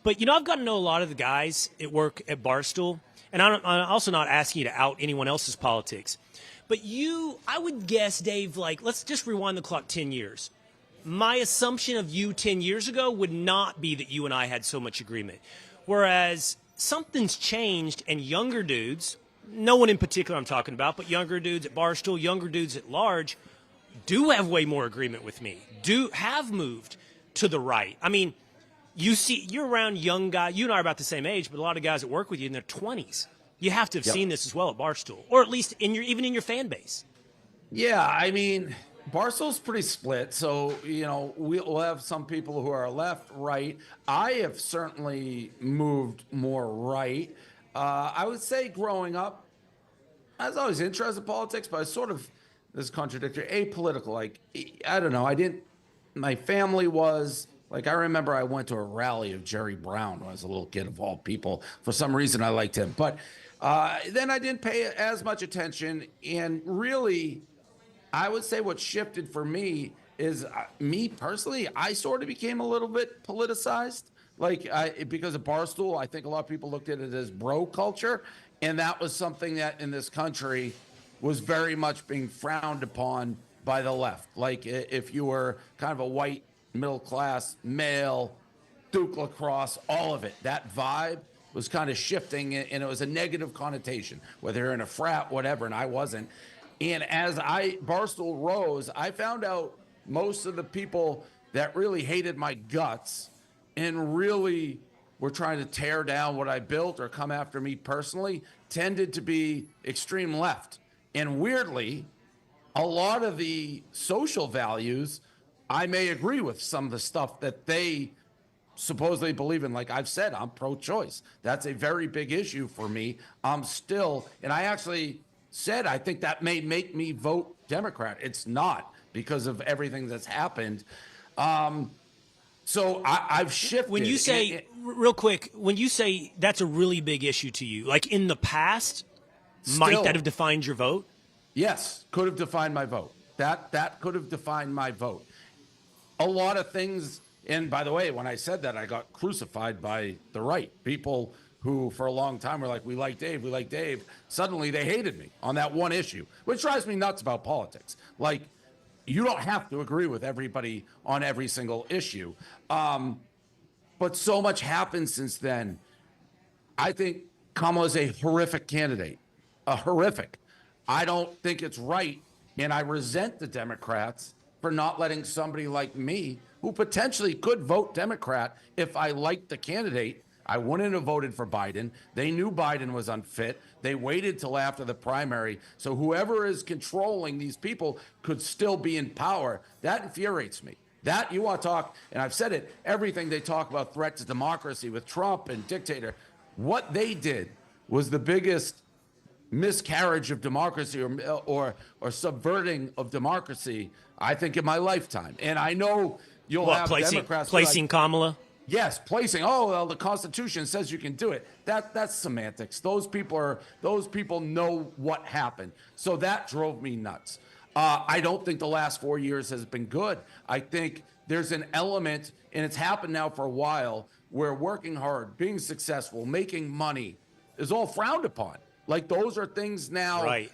But, I've gotten to know a lot of the guys at work at Barstool, and I'm also not asking you to out anyone else's politics. But I would guess, Dave, let's just rewind the clock 10 years. My assumption of you 10 years ago would not be that you and I had so much agreement. Whereas something's changed, and younger dudes, no one in particular I'm talking about, but younger dudes at Barstool, younger dudes at large, do have way more agreement with me, have moved to the right. I mean, you're around young guys. You and I are about the same age, but a lot of guys that work with you in their 20s. You have to have seen this as well at Barstool, or at least even in your fan base. Yeah, I mean, Barstool's pretty split. So, we'll have some people who are left, right. I have certainly moved more right. I would say growing up, I was always interested in politics, but I was sort of, this is contradictory, apolitical. Like, I don't know. My family was, like, I remember I went to a rally of Jerry Brown when I was a little kid, of all people. For some reason, I liked him. But then I didn't pay as much attention. And really, I would say what shifted for me is me personally, I sort of became a little bit politicized. Like, because of Barstool, I think a lot of people looked at it as bro culture. And that was something that in this country was very much being frowned upon by the left. Like, if you were kind of a white, middle-class, male, Duke lacrosse, all of it, that vibe was kind of shifting, and it was a negative connotation, whether you're in a frat, whatever, and I wasn't. And as Barstool rose, I found out most of the people that really hated my guts and really were trying to tear down what I built or come after me personally tended to be extreme left. And weirdly, a lot of the social values, I may agree with some of the stuff that they supposedly believe in. Like I've said, I'm pro-choice. That's a very big issue for me. I'm still, and I actually said, I think that may make me vote Democrat. It's not, because of everything that's happened. So I've shifted. When you say, real quick, when you say that's a really big issue to you, like in the past, might that have defined your vote? Yes, could have defined my vote. That could have defined my vote. A lot of things, and by the way, when I said that, I got crucified by the right. People who for a long time were like, we like Dave, we like Dave. Suddenly they hated me on that one issue, which drives me nuts about politics. Like, you don't have to agree with everybody on every single issue. But so much happened since then. I think Kamala is a horrific candidate, horrific. I don't think it's right, and I resent the Democrats for not letting somebody like me, who potentially could vote Democrat if I liked the candidate. I wouldn't have voted for Biden. They knew Biden was unfit. They waited till after the primary. So whoever is controlling these people could still be in power. That infuriates me. That, you want to talk, and I've said it, everything they talk about threat to democracy with Trump and dictator, what they did was the biggest miscarriage of democracy or subverting of democracy, I think, in my lifetime. And I know you'll have Democrats placing Kamala. Yes, placing. Oh, well, the Constitution says you can do it. That's semantics. Those people know what happened. So that drove me nuts. I don't think the last 4 years has been good. I think there's an element, and it's happened now for a while, where working hard, being successful, making money is all frowned upon. Like, those are things now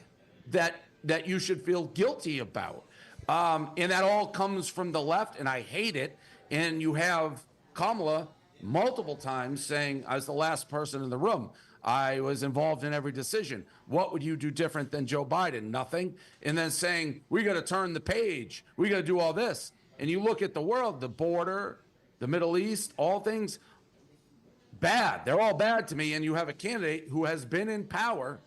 that you should feel guilty about. And that all comes from the left, and I hate it. And you have Kamala multiple times saying, I was the last person in the room. I was involved in every decision. What would you do different than Joe Biden? Nothing. And then saying, we got to turn the page. We got to do all this. And you look at the world, the border, the Middle East, all things bad. They're all bad to me. And you have a candidate who has been in power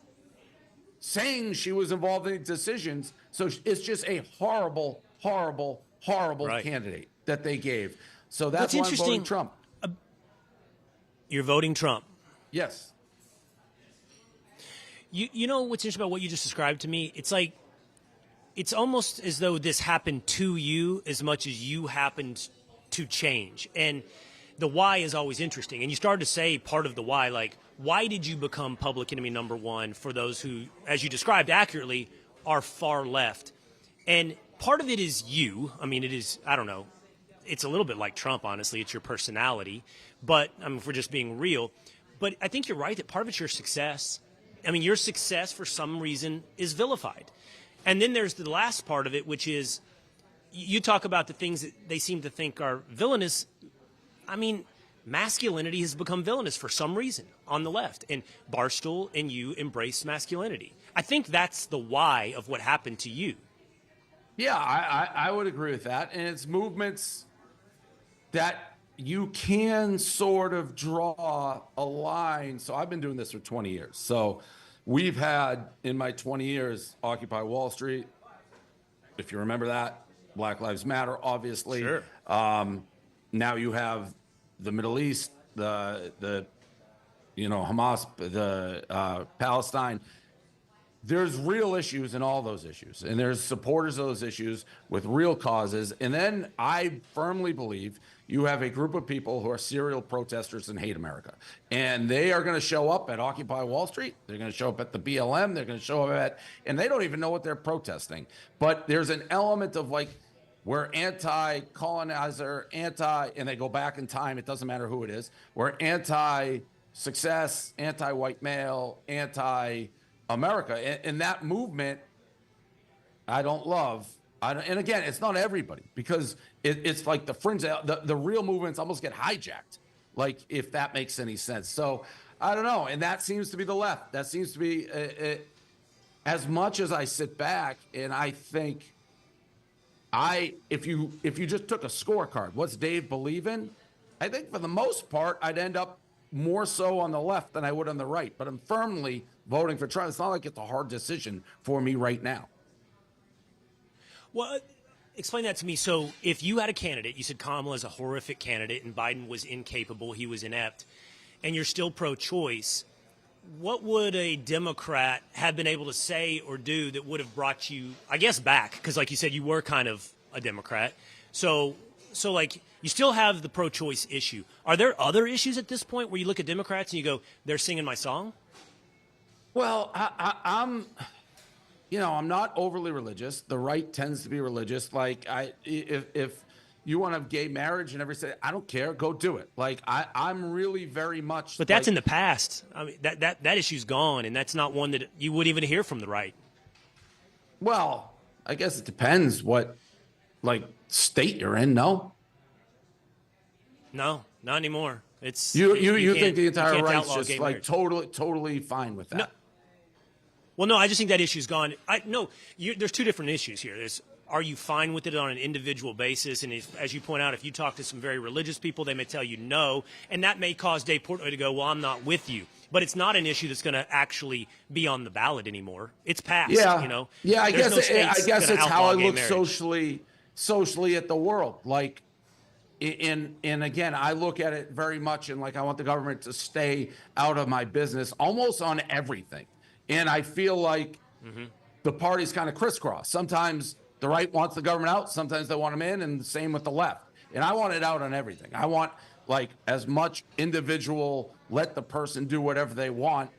saying she was involved in decisions. So it's just a horrible, horrible, horrible candidate that they gave. So that's why I'm voting Trump. You're voting Trump. Yes. You know what's interesting about what you just described to me? It's like, it's almost as though this happened to you as much as you happened to change. And the why is always interesting. And you started to say part of the why, like, why did you become public enemy number one for those who, as you described accurately, are far left? And part of it is you. I mean, it is, I don't know, it's a little bit like Trump, honestly. It's your personality. But, I mean, if we're just being real. But I think you're right that part of it's your success. I mean, your success, for some reason, is vilified. And then there's the last part of it, which is you talk about the things that they seem to think are villainous. I mean, masculinity has become villainous for some reason on the left. And Barstool and you embrace masculinity. I think that's the why of what happened to you. Yeah, I would agree with that. And it's movements that you can sort of draw a line. So I've been doing this for 20 years. So we've had, in my 20 years, Occupy Wall Street, if you remember that, Black Lives Matter, obviously. Sure. Now you have the Middle East, the Hamas, the Palestine. There's real issues in all those issues, and there's supporters of those issues with real causes. And then I firmly believe you have a group of people who are serial protesters and hate America. And they are going to show up at Occupy Wall Street. They're going to show up at the BLM. They're going to show up at, and they don't even know what they're protesting. But there's an element of like, we're anti-colonizer, and they go back in time. It doesn't matter who it is. We're anti-success, anti-white male, anti-America. And that movement, I don't love. And again, it's not everybody, because it's like the fringe, the real movements almost get hijacked, like, if that makes any sense. So I don't know. And that seems to be the left. That seems to be, as much as I sit back and I think, if you just took a scorecard, what's Dave believe in? I think for the most part, I'd end up more so on the left than I would on the right. But I'm firmly voting for Trump. It's not like it's a hard decision for me right now. Well, explain that to me. So if you had a candidate, you said Kamala is a horrific candidate and Biden was incapable, he was inept, and you're still pro-choice, what would a Democrat have been able to say or do that would have brought you, I guess, back? Because like you said, you were kind of a Democrat. So like, you still have the pro-choice issue. Are there other issues at this point where you look at Democrats and you go, they're singing my song? Well, I'm not overly religious. The right tends to be religious. Like, if you want to have gay marriage and everything, I don't care. Go do it. Like, I'm really very much. But that's in the past. I mean, that issue's gone, and that's not one that you would even hear from the right. Well, I guess it depends what, like, state you're in. No, not anymore. It's you think the entire right's just like totally fine with that? No. Well, no, I just think that issue's gone. There's two different issues here. Are you fine with it on an individual basis? And as you point out, if you talk to some very religious people, they may tell you no, and that may cause Dave Portnoy to go, well, I'm not with you. But it's not an issue that's going to actually be on the ballot anymore. It's passed. Yeah, yeah. I guess it's how I look socially at the world. Like, and again, I look at it very much, and like, I want the government to stay out of my business almost on everything. And I feel like the parties kind of crisscross. Sometimes the right wants the government out. Sometimes they want them in, and the same with the left. And I want it out on everything. I want, like, as much individual, let the person do whatever they want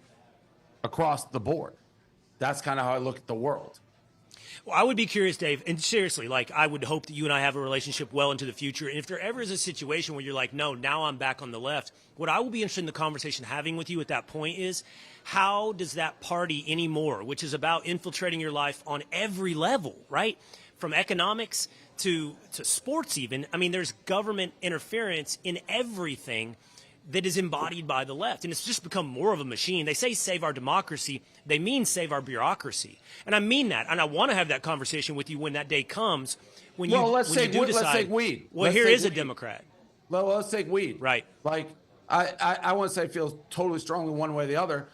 across the board. That's kind of how I look at the world. Well, I would be curious, Dave, and seriously, like, I would hope that you and I have a relationship well into the future. And if there ever is a situation where you're like, no, now I'm back on the left, what I will be interested in the conversation having with you at that point is, how does that party anymore, which is about infiltrating your life on every level, right? From economics to sports even. I mean, there's government interference in everything that is embodied by the left. And it's just become more of a machine. They say save our democracy. They mean save our bureaucracy. And I mean that. And I want to have that conversation with you when that day comes. Let's take weed. Well, here is a Democrat. Well, let's take weed. Right. Like, I want to say I feel totally strongly one way or the other.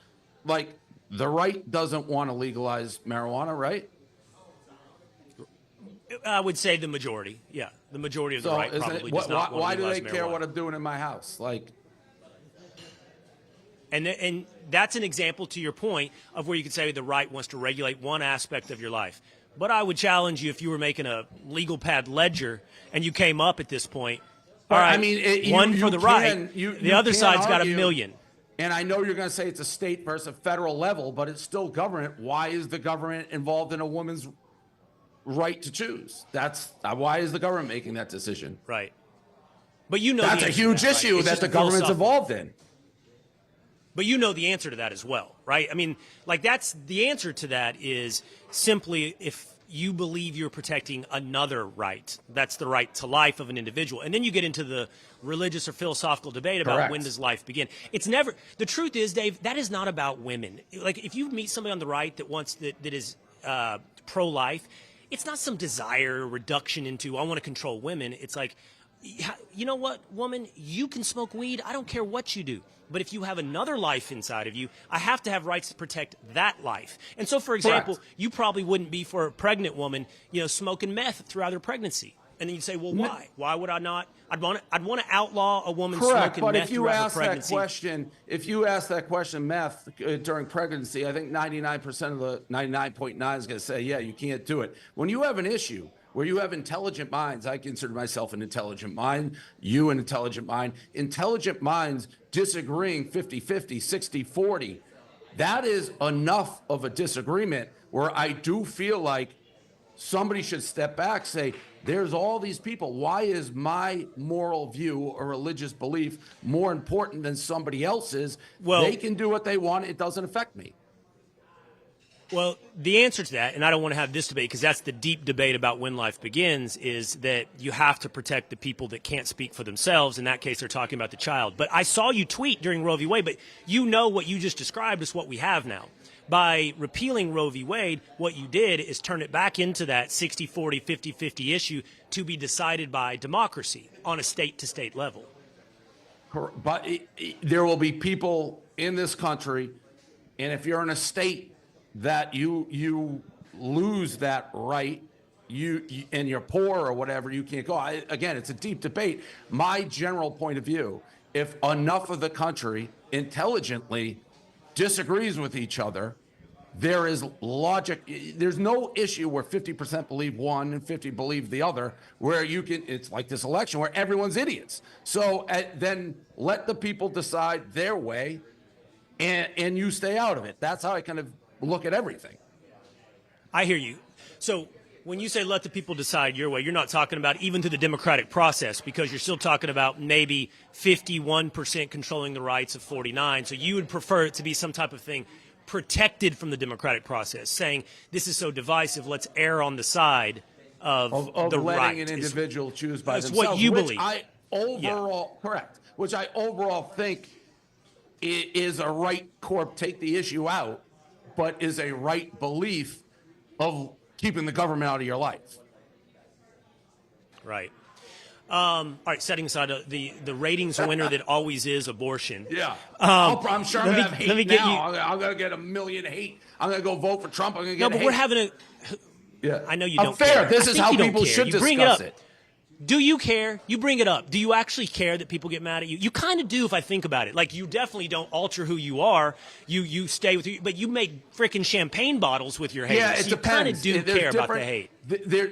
Like, the right doesn't want to legalize marijuana, right? I would say the majority. Yeah, the majority of the right probably does not want to legalize marijuana. Why do they care what I'm doing in my house? Like, and that's an example, to your point, of where you could say the right wants to regulate one aspect of your life. But I would challenge you, if you were making a legal pad ledger and you came up at this point, all right, I mean, one for the right, the other side's got $1 million. And I know you're going to say it's a state versus a federal level, but it's still government. Why is the government involved in a woman's right to choose? That's why is the government making that decision? Right. But you know that's a huge issue that the government's involved in. But you know the answer to that as well, right? I mean, like, that's the answer to that is simply if you believe you're protecting another right. That's the right to life of an individual. And then you get into the religious or philosophical debate about when does life begin. It's never – the truth is, Dave, that is not about women. Like, if you meet somebody on the right that is pro-life, it's not some desire or reduction into I want to control women. It's like you know what, woman? You can smoke weed. I don't care what you do. But if you have another life inside of you, I have to have rights to protect that life. And so, for example, Correct. you probably wouldn't be for a pregnant woman, smoking meth throughout her pregnancy. And then you'd say, well, why? Why would I not? I'd want to outlaw a woman Correct, smoking but meth if you throughout her ask that pregnancy. if you ask that question, meth during pregnancy, I think 99% of the 99.9 is going to say, yeah, you can't do it. When you have an issue where you have intelligent minds, I consider myself an intelligent mind, you an intelligent minds disagreeing 50-50, 60-40, that is enough of a disagreement where I do feel like somebody should step back, say, there's all these people. Why is my moral view or religious belief more important than somebody else's? Well, they can do what they want. It doesn't affect me. Well, the answer to that, and I don't want to have this debate because that's the deep debate about when life begins, is that you have to protect the people that can't speak for themselves. In that case, they're talking about the child. But I saw you tweet during Roe v. Wade, but you know what you just described is what we have now. By repealing Roe v. Wade, what you did is turn it back into that 60-40, 50-50 issue to be decided by democracy on a state-to-state level. But there will be people in this country, and if you're in a state that you lose that right, and you're poor or whatever, you can't go. Again, it's a deep debate. My general point of view, if enough of the country intelligently disagrees with each other, there is logic. There's no issue where 50% believe one and 50 believe the other, where it's like this election where everyone's idiots. So then let the people decide their way and you stay out of it. That's how I kind of look at everything. I hear you. So when you say let the people decide your way, you're not talking about even through the democratic process, because you're still talking about maybe 51% controlling the rights of 49. So you would prefer it to be some type of thing protected from the democratic process, saying this is so divisive, let's err on the side of the letting right. an individual choose by That's themselves. what you which believe. Correct. Which I overall think is a right core, take the issue out, but is a right belief of keeping the government out of your life. Right. All right, setting aside the ratings winner that always is abortion. Yeah. I'm sure I'm going to have hate now. I'm going to get a million hate. I'm going to go vote for Trump. I'm going to get No, but hate. we're having a... Yeah. I know you don't fair. care. This I is think how you don't people care. should You bring it discuss up. it. Do you care? You bring it up. Do you actually care that people get mad at you? You kind of do if I think about it. Like, you definitely don't alter who you are. You stay with you, but you make freaking champagne bottles with your hate. Yeah, it so depends. You kind of do There's care about the hate.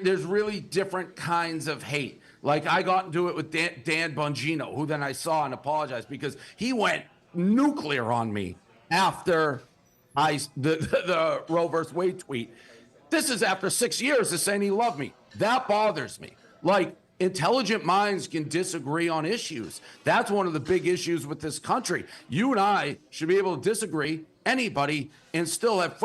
There's really different kinds of hate. Like, I got into it with Dan Bongino, who then I saw and apologized because he went nuclear on me after the Roe versus Wade tweet. This is after 6 years of saying he loved me. That bothers me. Like, intelligent minds can disagree on issues. That's one of the big issues with this country. You and I should be able to disagree, anybody, and still have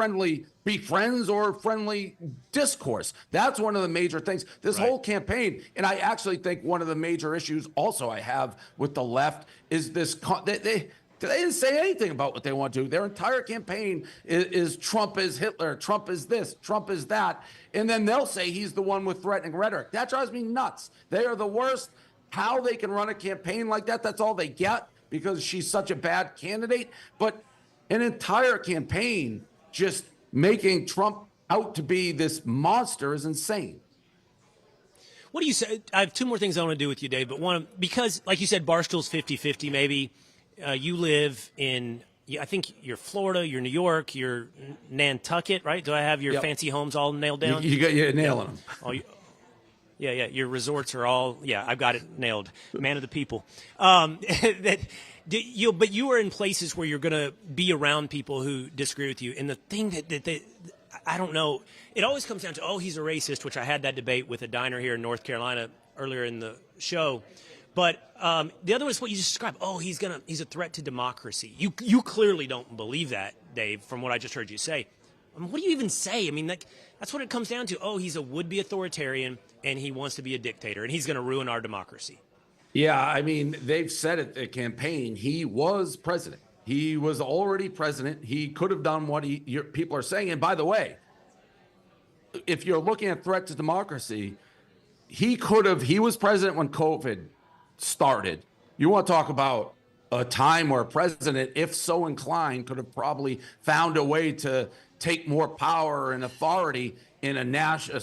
be friends or friendly discourse. That's one of the major things. This whole campaign, and I actually think one of the major issues also I have with the left is this, they didn't say anything about what they want to do. Their entire campaign is Trump is Hitler, Trump is this, Trump is that. And then they'll say he's the one with threatening rhetoric. That drives me nuts. They are the worst. How they can run a campaign like that, that's all they get because she's such a bad candidate. But an entire campaign just making Trump out to be this monster is insane. What do you say? I have two more things I want to do with you, Dave. But one, because, like you said, Barstool's 50-50 maybe. You live in, I think you're Florida, you're New York, you're Nantucket, right? Do I have your fancy homes all nailed down? You're nailing them. Oh, yeah. Your resorts are all, I've got it nailed. Man of the people. But you are in places where you're going to be around people who disagree with you. And the thing that I don't know, it always comes down to, he's a racist, which I had that debate with a diner here in North Carolina earlier in the show. But the other one is what you just described. He's a threat to democracy. You clearly don't believe that, Dave, from what I just heard you say. What do you even say? I mean, that's what it comes down to. He's a would-be authoritarian, and he wants to be a dictator, and he's going to ruin our democracy. Yeah, I mean, they've said at the campaign, he was president. He was already president. He could have done what people are saying. And by the way, if you're looking at threat to democracy, he was president when COVID started. You want to talk about a time where a president, if so inclined, could have probably found a way to take more power and authority in a national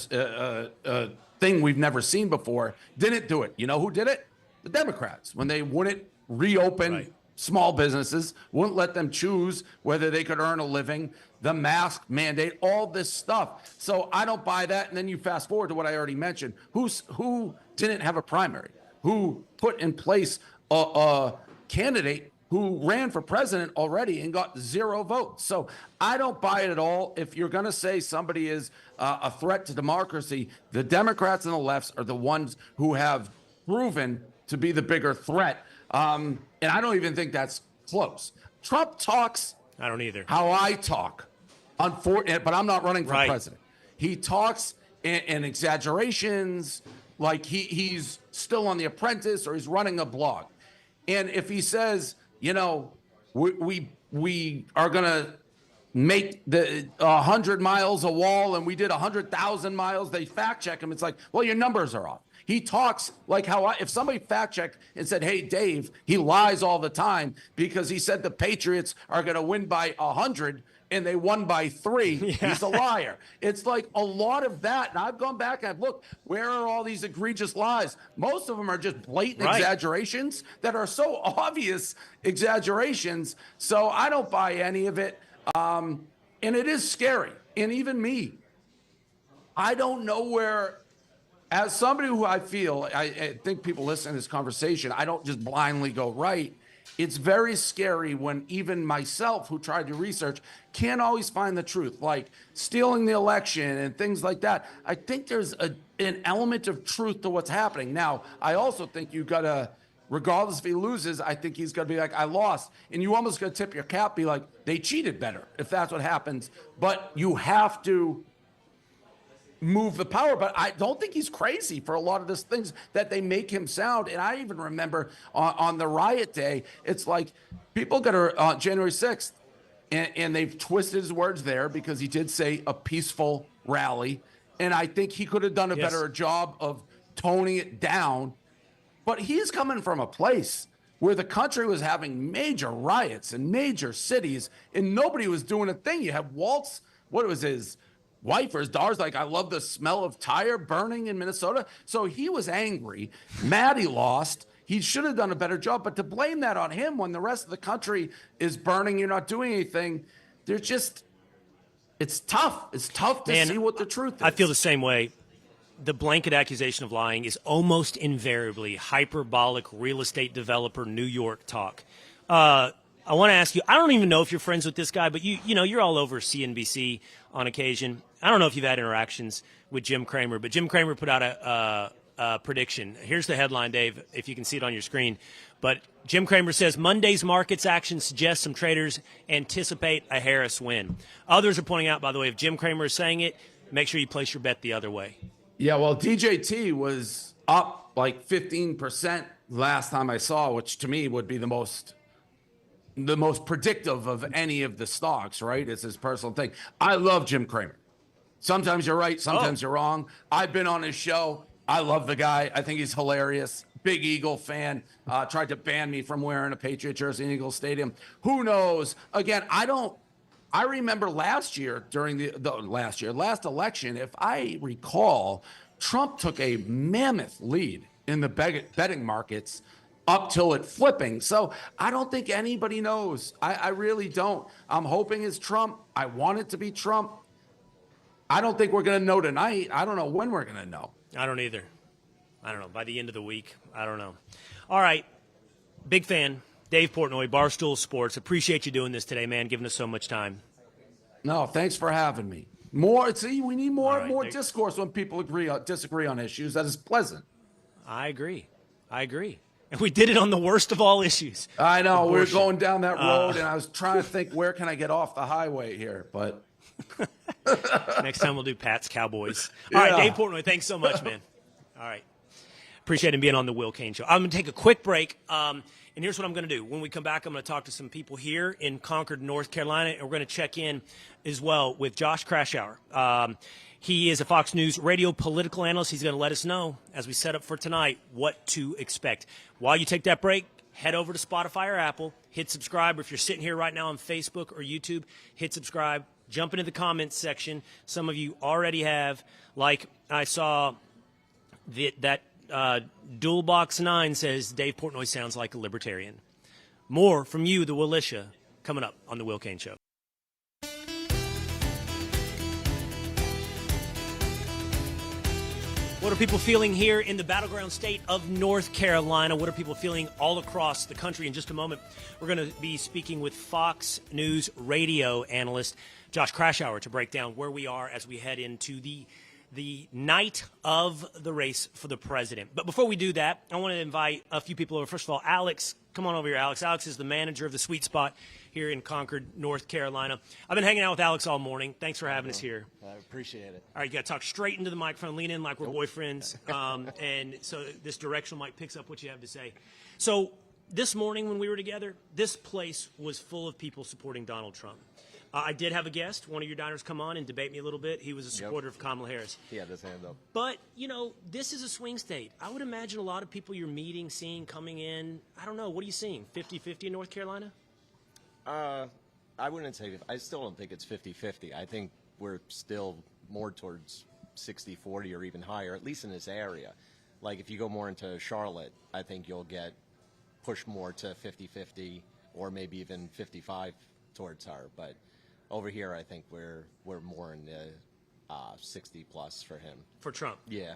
thing we've never seen before. Didn't do it. You know who did it? The Democrats. When they wouldn't reopen small businesses, wouldn't let them choose whether they could earn a living, the mask mandate, all this stuff. So I don't buy that. And then you fast forward to what I already mentioned. Who didn't have a primary? Who put in place a candidate who ran for president already and got 0 votes? So I don't buy it at all. If you're going to say somebody is a threat to democracy, the Democrats and the lefts are the ones who have proven to be the bigger threat. And I don't even think that's close. Trump talks. I don't either. How I talk, but I'm not running for president. He talks in exaggerations, like he's still on The Apprentice or he's running a blog. And if he says, you know, we are going to make the 100 miles a wall and we did 100,000 miles, they fact check him. It's like, well, your numbers are off. He talks like if somebody fact checked and said, hey, Dave, he lies all the time because he said the Patriots are going to win by 100 and they won by 3. Yeah. He's a liar. It's like a lot of that. And I've gone back and I've looked, where are all these egregious lies? Most of them are just blatant exaggerations that are so obvious exaggerations. So I don't buy any of it. And it is scary. And even me, I don't know where. As somebody who I think people listening to this conversation, I don't just blindly go right. It's very scary when even myself, who tried to research, can't always find the truth, like stealing the election and things like that. I think there's an element of truth to what's happening. Now, I also think you got to, regardless if he loses, I think he's going to be like, I lost. And you almost got to tip your cap, be like, they cheated better, if that's what happens. But you have to move the power, but I don't think he's crazy for a lot of these things that they make him sound. And I even remember on the riot day, it's like people got to January 6th, and they've twisted his words there because he did say a peaceful rally. And I think he could have done a better job of toning it down. But he's coming from a place where the country was having major riots in major cities and nobody was doing a thing. You have Waltz, what was his wife or his daughter's like, I love the smell of tire burning in Minnesota. So he was angry, mad he lost. He should have done a better job. But to blame that on him when the rest of the country is burning, you're not doing anything, there's just, it's tough. It's tough to see what the truth is. I feel the same way. The blanket accusation of lying is almost invariably hyperbolic real estate developer New York talk. I want to ask you, I don't even know if you're friends with this guy, but you know, you're all over CNBC on occasion. I don't know if you've had interactions with Jim Cramer, but Jim Cramer put out a prediction. Here's the headline, Dave, if you can see it on your screen. But Jim Cramer says Monday's markets action suggests some traders anticipate a Harris win. Others are pointing out, by the way, if Jim Cramer is saying it, make sure you place your bet the other way. Yeah, well, DJT was up like 15% last time I saw, which to me would be the most predictive of any of the stocks, right? It's his personal thing. I love Jim Cramer. Sometimes you're right, sometimes you're wrong. I've been on his show. I love the guy. I think he's hilarious. Big Eagle fan. Tried to ban me from wearing a Patriot jersey in Eagle Stadium. Who knows? Again, I remember last year during the last election, if I recall, Trump took a mammoth lead in the betting markets up till it flipping. So I don't think anybody knows. I really don't. I'm hoping it's Trump. I want it to be Trump. I don't think we're going to know tonight. I don't know when we're going to know. I don't either. I don't know. By the end of the week, I don't know. All right. Big fan. Dave Portnoy, Barstool Sports. Appreciate you doing this today, man, giving us so much time. No, thanks for having me. We need more discourse when people disagree on issues. That is pleasant. I agree. And we did it on the worst of all issues. I know. We were going down that road, and I was trying to think, where can I get off the highway here? But next time we'll do Pat's Cowboys. All right, Dave Portnoy, thanks so much, man. All right. Appreciate him being on the Will Cain Show. I'm going to take a quick break, and here's what I'm going to do. When we come back, I'm going to talk to some people here in Concord, North Carolina, and we're going to check in as well with Josh Kraushaar. He is a Fox News radio political analyst. He's going to let us know, as we set up for tonight, what to expect. While you take that break, head over to Spotify or Apple, hit subscribe. Or if you're sitting here right now on Facebook or YouTube, hit subscribe. Jump into the comments section. Some of you already have. Like I saw that Dual Box 9 says Dave Portnoy sounds like a libertarian. More from you, the Willisha, coming up on The Will Cain Show. What are people feeling here in the battleground state of North Carolina? What are people feeling all across the country? In just a moment, we're going to be speaking with Fox News radio analyst Josh Kraushaar to break down where we are as we head into the night of the race for the president. But before we do that, I want to invite a few people over. First of all, Alex, come on over here, Alex. Alex is the manager of the Sweet Spot here in Concord, North Carolina. I've been hanging out with Alex all morning. Thanks for having us here. I appreciate it. All right, you got to talk straight into the microphone, lean in like we're boyfriends, and so this directional mic picks up what you have to say. So this morning when we were together, this place was full of people supporting Donald Trump. I did have a guest, one of your diners, come on and debate me a little bit. He was a supporter of Kamala Harris. He had his hand up. But, you know, this is a swing state. I would imagine a lot of people you're meeting, seeing, coming in. I don't know. What are you seeing? 50-50 in North Carolina? I wouldn't say, I still don't think it's 50-50. I think we're still more towards 60-40 or even higher, at least in this area. Like if you go more into Charlotte, I think you'll get pushed more to 50-50 or maybe even 55 towards her. But over here, I think we're more in the 60 plus for him. For Trump? Yeah.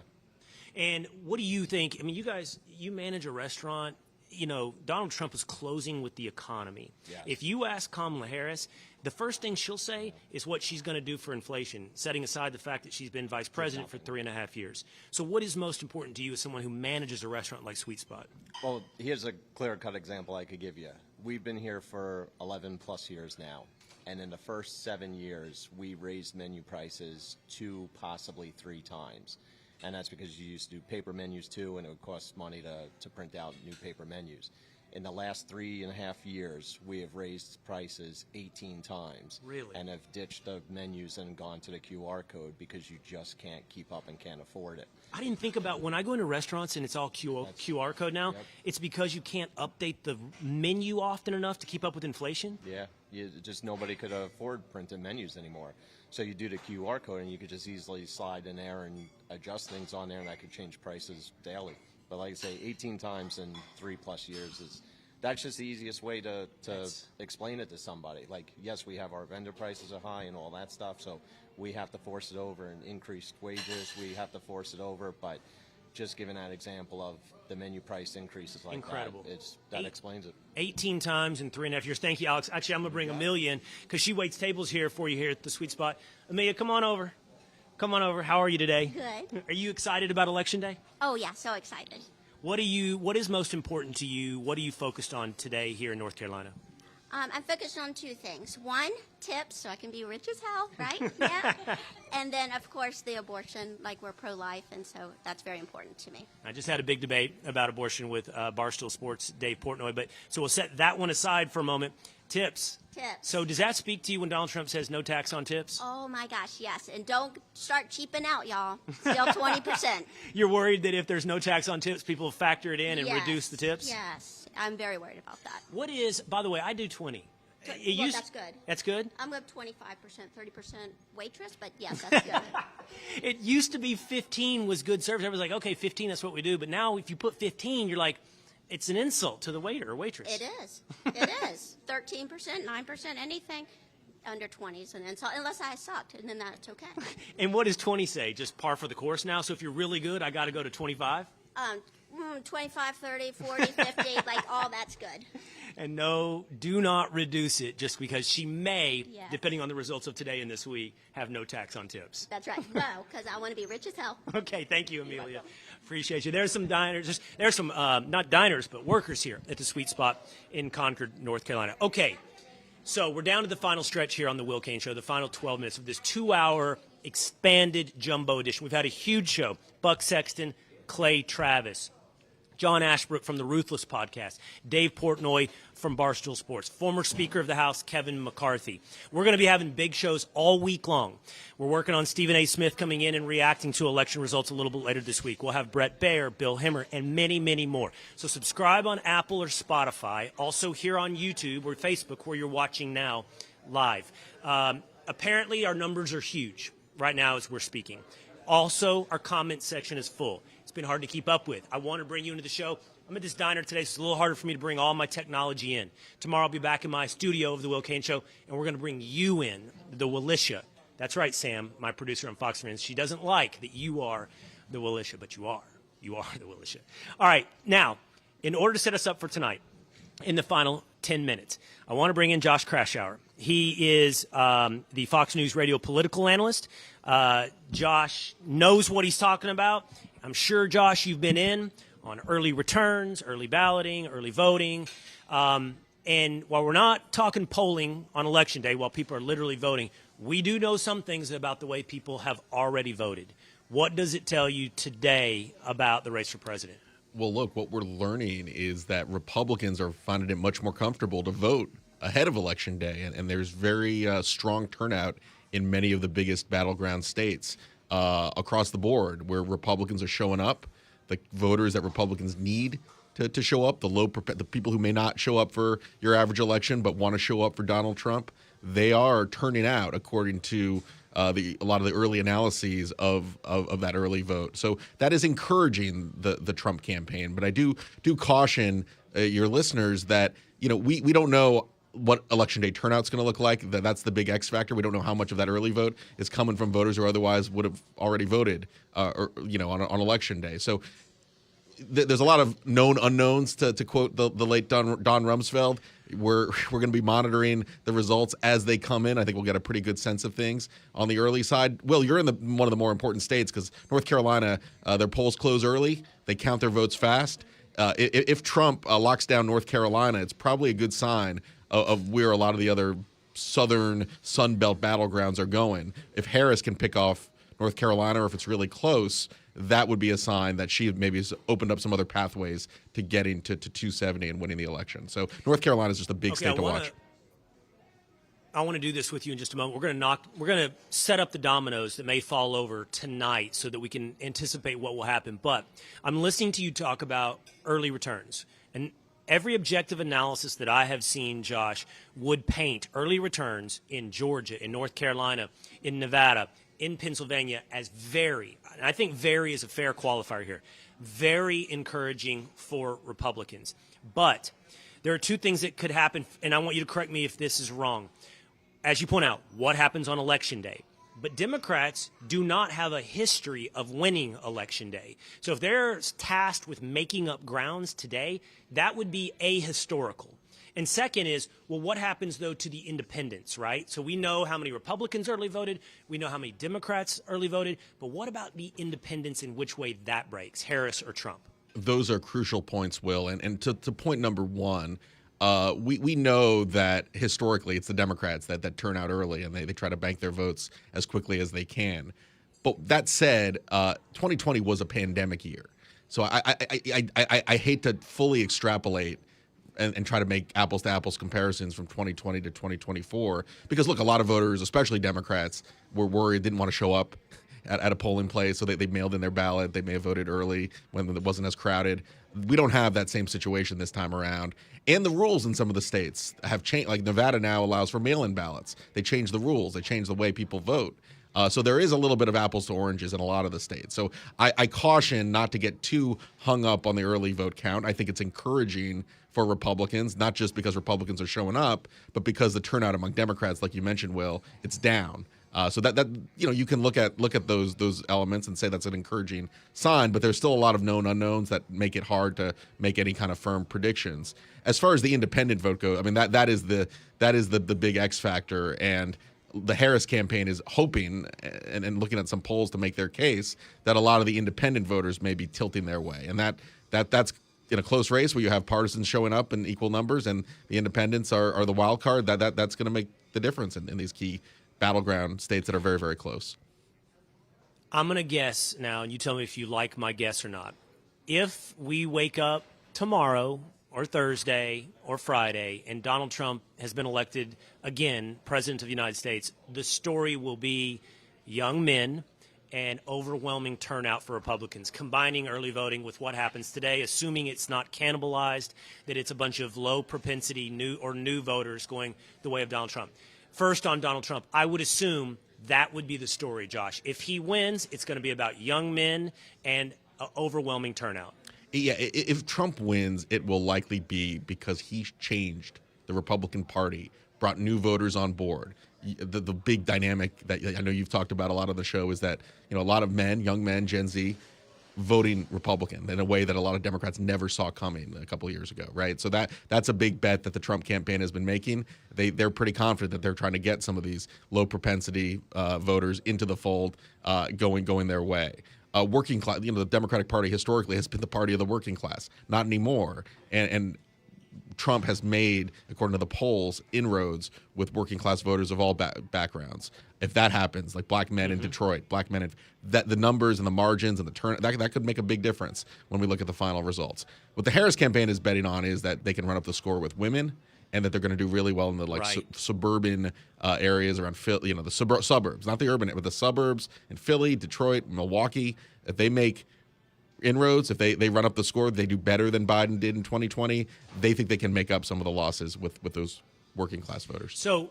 And what do you think? I mean, you guys, you manage a restaurant. You know, Donald Trump is closing with the economy. Yes. If you ask Kamala Harris, the first thing she'll say is what she's going to do for inflation, setting aside the fact that she's been vice president for 3.5 years. So what is most important to you as someone who manages a restaurant like Sweet Spot? Well, here's a clear-cut example I could give you. We've been here for 11 plus years now. And in the first 7 years, we raised menu prices 2, possibly 3 times. And that's because you used to do paper menus too, and it would cost money to print out new paper menus. In the last 3.5 years, we have raised prices 18 times. Really? And have ditched the menus and gone to the QR code because you just can't keep up and can't afford it. I didn't think about when I go into restaurants and it's all QR code now, it's because you can't update the menu often enough to keep up with inflation? Yeah, just nobody could afford printed menus anymore. So you do the QR code and you could just easily slide in there and adjust things on there, and I could change prices daily. But like I say, 18 times in 3+ years that's just the easiest way to explain it to somebody. Like, yes, we have our vendor prices are high and all that stuff, so we have to force it over, and increased wages, we have to force it over, but just giving that example of the menu price increases like Incredible. that explains it. 18 times in 3.5 years. Thank you, Alex. Actually, I'm going to bring Amelia in because she waits tables here for you here at the Sweet Spot. Amelia, come on over. Come on over. How are you today? Good. Are you excited about Election Day? Oh, yeah, so excited. What is most important to you? What are you focused on today here in North Carolina? I'm focused on 2 things. 1, tips, so I can be rich as hell, right? Yeah. And then, of course, the abortion, like we're pro-life, and so that's very important to me. I just had a big debate about abortion with Barstool Sports' Dave Portnoy, but so we'll set that one aside for a moment. Tips. Tips. So does that speak to you when Donald Trump says no tax on tips? Oh, my gosh, yes. And don't start cheaping out, y'all. Still 20%. You're worried that if there's no tax on tips, people factor it in and Yes. reduce the tips? Yes. I'm very worried about that. What is, by the way, I do 20. Well, that's good. That's good? I'm with 25%, 30% waitress, but yes, that's good. It used to be 15 was good service. Everybody's like, okay, 15, that's what we do. But now if you put 15, you're like, it's an insult to the waiter or waitress. It is. It is. 13%, 9%, anything under 20s, and so unless I sucked, and then that's okay. And what does 20 say? Just par for the course now? So if you're really good, I got to go to 25? 25, 30, 40, 50, like all that's good. And no, do not reduce it just because she may, Yeah. depending on the results of today and this week, have no tax on tips. That's right. No, because I want to be rich as hell. Okay, thank you, Amelia. Appreciate you. There's some diners, there's some, not diners, but workers here at the Sweet Spot in Concord, North Carolina. Okay, so we're down to the final stretch here on the Will Cain Show, the final 12 minutes of this 2-hour expanded jumbo edition. We've had a huge show. Buck Sexton, Clay Travis. John Ashbrook from the Ruthless podcast, Dave Portnoy from Barstool Sports, former Speaker of the House Kevin McCarthy. We're going to be having big shows all week long. We're working on Stephen A. Smith coming in and reacting to election results a little bit later this week. We'll have Brett Baer, Bill Hemmer, and many, many more. So subscribe on Apple or Spotify, also here on YouTube or Facebook where you're watching now live. Apparently our numbers are huge right now as we're speaking. Also, our comment section is full. It's been hard to keep up with. I want to bring you into the show. I'm at this diner today, so it's a little harder for me to bring all my technology in. Tomorrow I'll be back in my studio of The Will Cain Show, and we're going to bring you in, the Willisha. That's right, Sam, my producer on Fox Friends. She doesn't like that you are the Willisha, but you are. You are the Willisha. All right, now, in order to set us up for tonight, in the final 10 minutes, I want to bring in Josh Kraushaar. He is the Fox News radio political analyst. Josh knows what he's talking about. I'm sure, Josh, you've been in on early returns, early balloting, early voting. And while we're not talking polling on Election Day, while people are literally voting, we do know some things about the way people have already voted. What does it tell you today about the race for president? Well, look, what we're learning is that Republicans are finding it much more comfortable to vote ahead of Election Day, and there's very strong turnout in many of the biggest battleground states across the board where Republicans are showing up, the voters that Republicans need to show up, the people who may not show up for your average election but want to show up for Donald Trump, they are turning out according to a lot of the early analyses of that early vote. So that is encouraging the Trump campaign. But I do caution your listeners that we don't know what Election Day turnout's going to look like. That's the big X factor. We don't know how much of that early vote is coming from voters who otherwise would have already voted, on Election Day. So there's a lot of known unknowns, to quote the late Don Rumsfeld. We're going to be monitoring the results as they come in. I think we'll get a pretty good sense of things on the early side. Will, you're in one of the more important states because North Carolina, their polls close early. They count their votes fast. If Trump locks down North Carolina, it's probably a good sign of where a lot of the other southern Sun Belt battlegrounds are going. If Harris can pick off North Carolina, or if it's really close, that would be a sign that she maybe has opened up some other pathways to getting to 270 and winning the election. So North Carolina is just a big state to watch. I want to do this with you in just a moment. We're going to set up the dominoes that may fall over tonight so that we can anticipate what will happen. But I'm listening to you talk about early returns, and every objective analysis that I have seen, Josh, would paint early returns in Georgia, in North Carolina, in Nevada, in Pennsylvania as very, and I think very is a fair qualifier here, very encouraging for Republicans. But there are two things that could happen, and I want you to correct me if this is wrong. As you point out, what happens on Election Day? But Democrats do not have a history of winning Election Day. So if they're tasked with making up grounds today, that would be ahistorical. And second is, well, what happens, though, to the independents, right? So we know how many Republicans early voted. We know how many Democrats early voted. But what about the independents and which way that breaks, Harris or Trump? Those are crucial points, Will. And to point number one, we know that historically it's the Democrats that turn out early and they try to bank their votes as quickly as they can. But that said, 2020 was a pandemic year. So I hate to fully extrapolate and try to make apples to apples comparisons from 2020 to 2024 because, look, a lot of voters, especially Democrats, were worried, didn't want to show up at a polling place, so they mailed in their ballot. They may have voted early when it wasn't as crowded. We don't have that same situation this time around. And the rules in some of the states have changed. Like Nevada now allows for mail-in ballots. They changed the rules. They changed the way people vote. So there is a little bit of apples to oranges in a lot of the states. So I caution not to get too hung up on the early vote count. I think it's encouraging for Republicans, not just because Republicans are showing up, but because the turnout among Democrats, like you mentioned, Will, it's down. So that you can look at those elements and say that's an encouraging sign, but there's still a lot of known unknowns that make it hard to make any kind of firm predictions. As far as the independent vote goes, I mean that is the big X factor, and the Harris campaign is hoping and looking at some polls to make their case that a lot of the independent voters may be tilting their way, and that's in a close race where you have partisans showing up in equal numbers and the independents are the wild card. That's going to make the difference in these key battleground states that are very, very close. I'm going to guess now, and you tell me if you like my guess or not. if we wake up tomorrow or Thursday or Friday and Donald Trump has been elected again president of the United States, the story will be young men and overwhelming turnout for Republicans, combining early voting with what happens today, assuming it's not cannibalized, that it's a bunch of low propensity new voters going the way of Donald Trump. First, on Donald Trump, I would assume that would be the story, Josh. If he wins, it's going to be about young men and overwhelming turnout. Yeah, if Trump wins, it will likely be because he's changed the Republican Party, brought new voters on board. The big dynamic that I know you've talked about a lot on the show is that, you know, a lot of men, young men, Gen Z, voting Republican in a way that a lot of Democrats never saw coming a couple of years ago, right? So that's a big bet that the Trump campaign has been making. They're pretty confident that they're trying to get some of these low propensity voters into the fold, going their way. Working class, you know, the Democratic Party historically has been the party of the working class, not anymore, and Trump has made, according to the polls, inroads with working class voters of all backgrounds. If that happens, like black men in Detroit, black men, that the numbers and the margins and the turn, that could make a big difference when we look at the final results. What the Harris campaign is betting on is that they can run up the score with women, and that they're going to do really well in the suburban areas around Philly, you know, the suburbs, not the urban, but the suburbs in Philly, Detroit, Milwaukee. If they make inroads, if they run up the score, they do better than Biden did in 2020, they think they can make up some of the losses with those working class voters. So,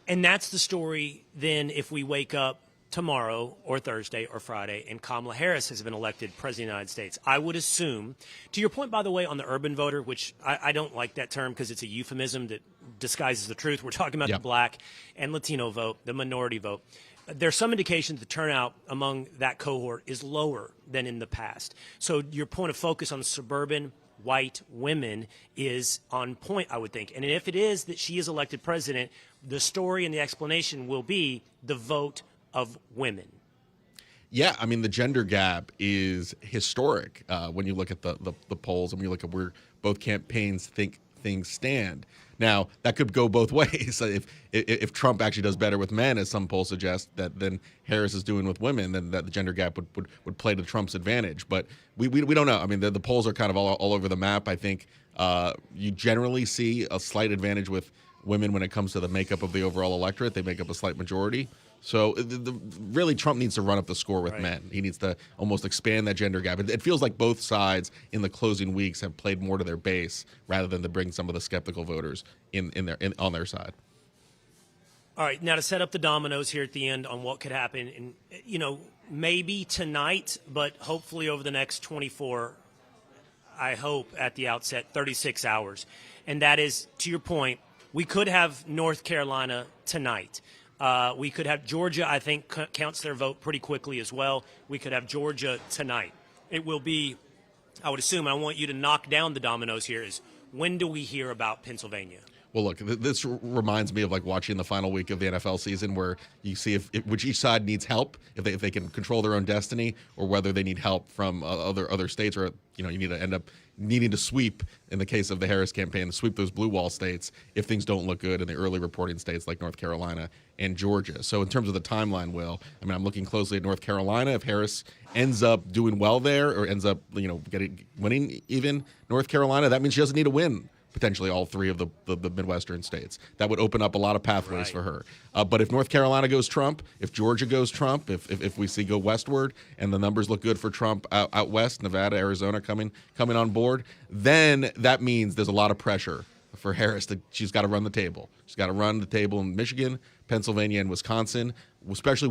and that's the story then if we wake up tomorrow or Thursday or Friday and Kamala Harris has been elected president of the United States. I would assume, to your point, by the way, on the urban voter, which I don't like that term because it's a euphemism that disguises the truth. We're talking about the black and Latino vote, the minority vote. There's some indication that the turnout among that cohort is lower than in the past. So your point of focus on suburban white women is on point, I would think. And if it is that she is elected president, the story and the explanation will be the vote of women. Yeah, I mean, the gender gap is historic when you look at the polls and when you look at where both campaigns think things stand. Now, that could go both ways. If Trump actually does better with men, as some polls suggest, that then Harris is doing with women, then that the gender gap would play to Trump's advantage. But we don't know. I mean, the polls are kind of all over the map. I think you generally see a slight advantage with women when it comes to the makeup of the overall electorate. They make up a slight majority. So really, Trump needs to run up the score with men. He needs to almost expand that gender gap. It feels like both sides in the closing weeks have played more to their base rather than to bring some of the skeptical voters on their side. All right, now to set up the dominoes here at the end on what could happen, and you know, maybe tonight, but hopefully over the next 24, I hope at the outset, 36 hours. And that is, to your point, we could have North Carolina tonight. We could have Georgia, I think, counts their vote pretty quickly as well. We could have Georgia tonight. It will be, I would assume, I want you to knock down the dominoes here, is when do we hear about Pennsylvania? Well, look, this reminds me of like watching the final week of the NFL season where you see which each side needs help, if they can control their own destiny, or whether they need help from other states, or you know, you need to end up needing to sweep, in the case of the Harris campaign, to sweep those blue wall states if things don't look good in the early reporting states like North Carolina and Georgia. So in terms of the timeline, Will, I mean, I'm looking closely at North Carolina. If Harris ends up doing well there, or ends up, you know, winning even North Carolina, that means she doesn't need to win potentially all three of the Midwestern states. That would open up a lot of pathways for her. But if North Carolina goes Trump, if Georgia goes Trump, if we see go westward and the numbers look good for Trump out west, Nevada, Arizona coming on board, then that means there's a lot of pressure for Harris. She's got to run the table. She's got to run the table in Michigan, Pennsylvania, and Wisconsin. Especially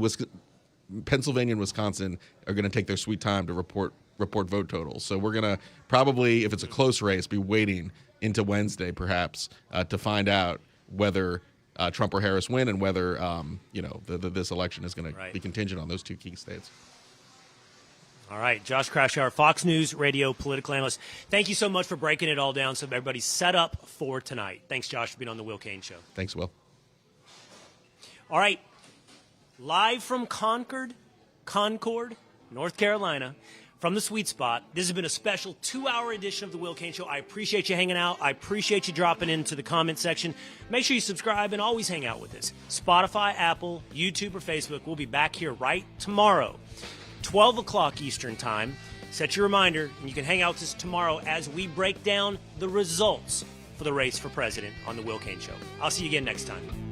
Pennsylvania and Wisconsin are going to take their sweet time to report vote totals. So we're going to probably, if it's a close race, be waiting into Wednesday, perhaps, to find out whether Trump or Harris win, and whether this election is going to be contingent on those two key states. All right, Josh Kraushaar, Fox News Radio political analyst. Thank you so much for breaking it all down so everybody's set up for tonight. Thanks, Josh, for being on the Will Cain Show. Thanks, Will. All right, live from Concord, North Carolina. From the Sweet Spot, this has been a special 2-hour edition of the Will Cain Show. I appreciate you hanging out. I appreciate you dropping into the comment section. Make sure you subscribe and always hang out with us. Spotify, Apple, YouTube, or Facebook. We'll be back here right tomorrow, 12 o'clock Eastern Time. Set your reminder, and you can hang out with us tomorrow as we break down the results for the race for president on The Will Cain Show. I'll see you again next time.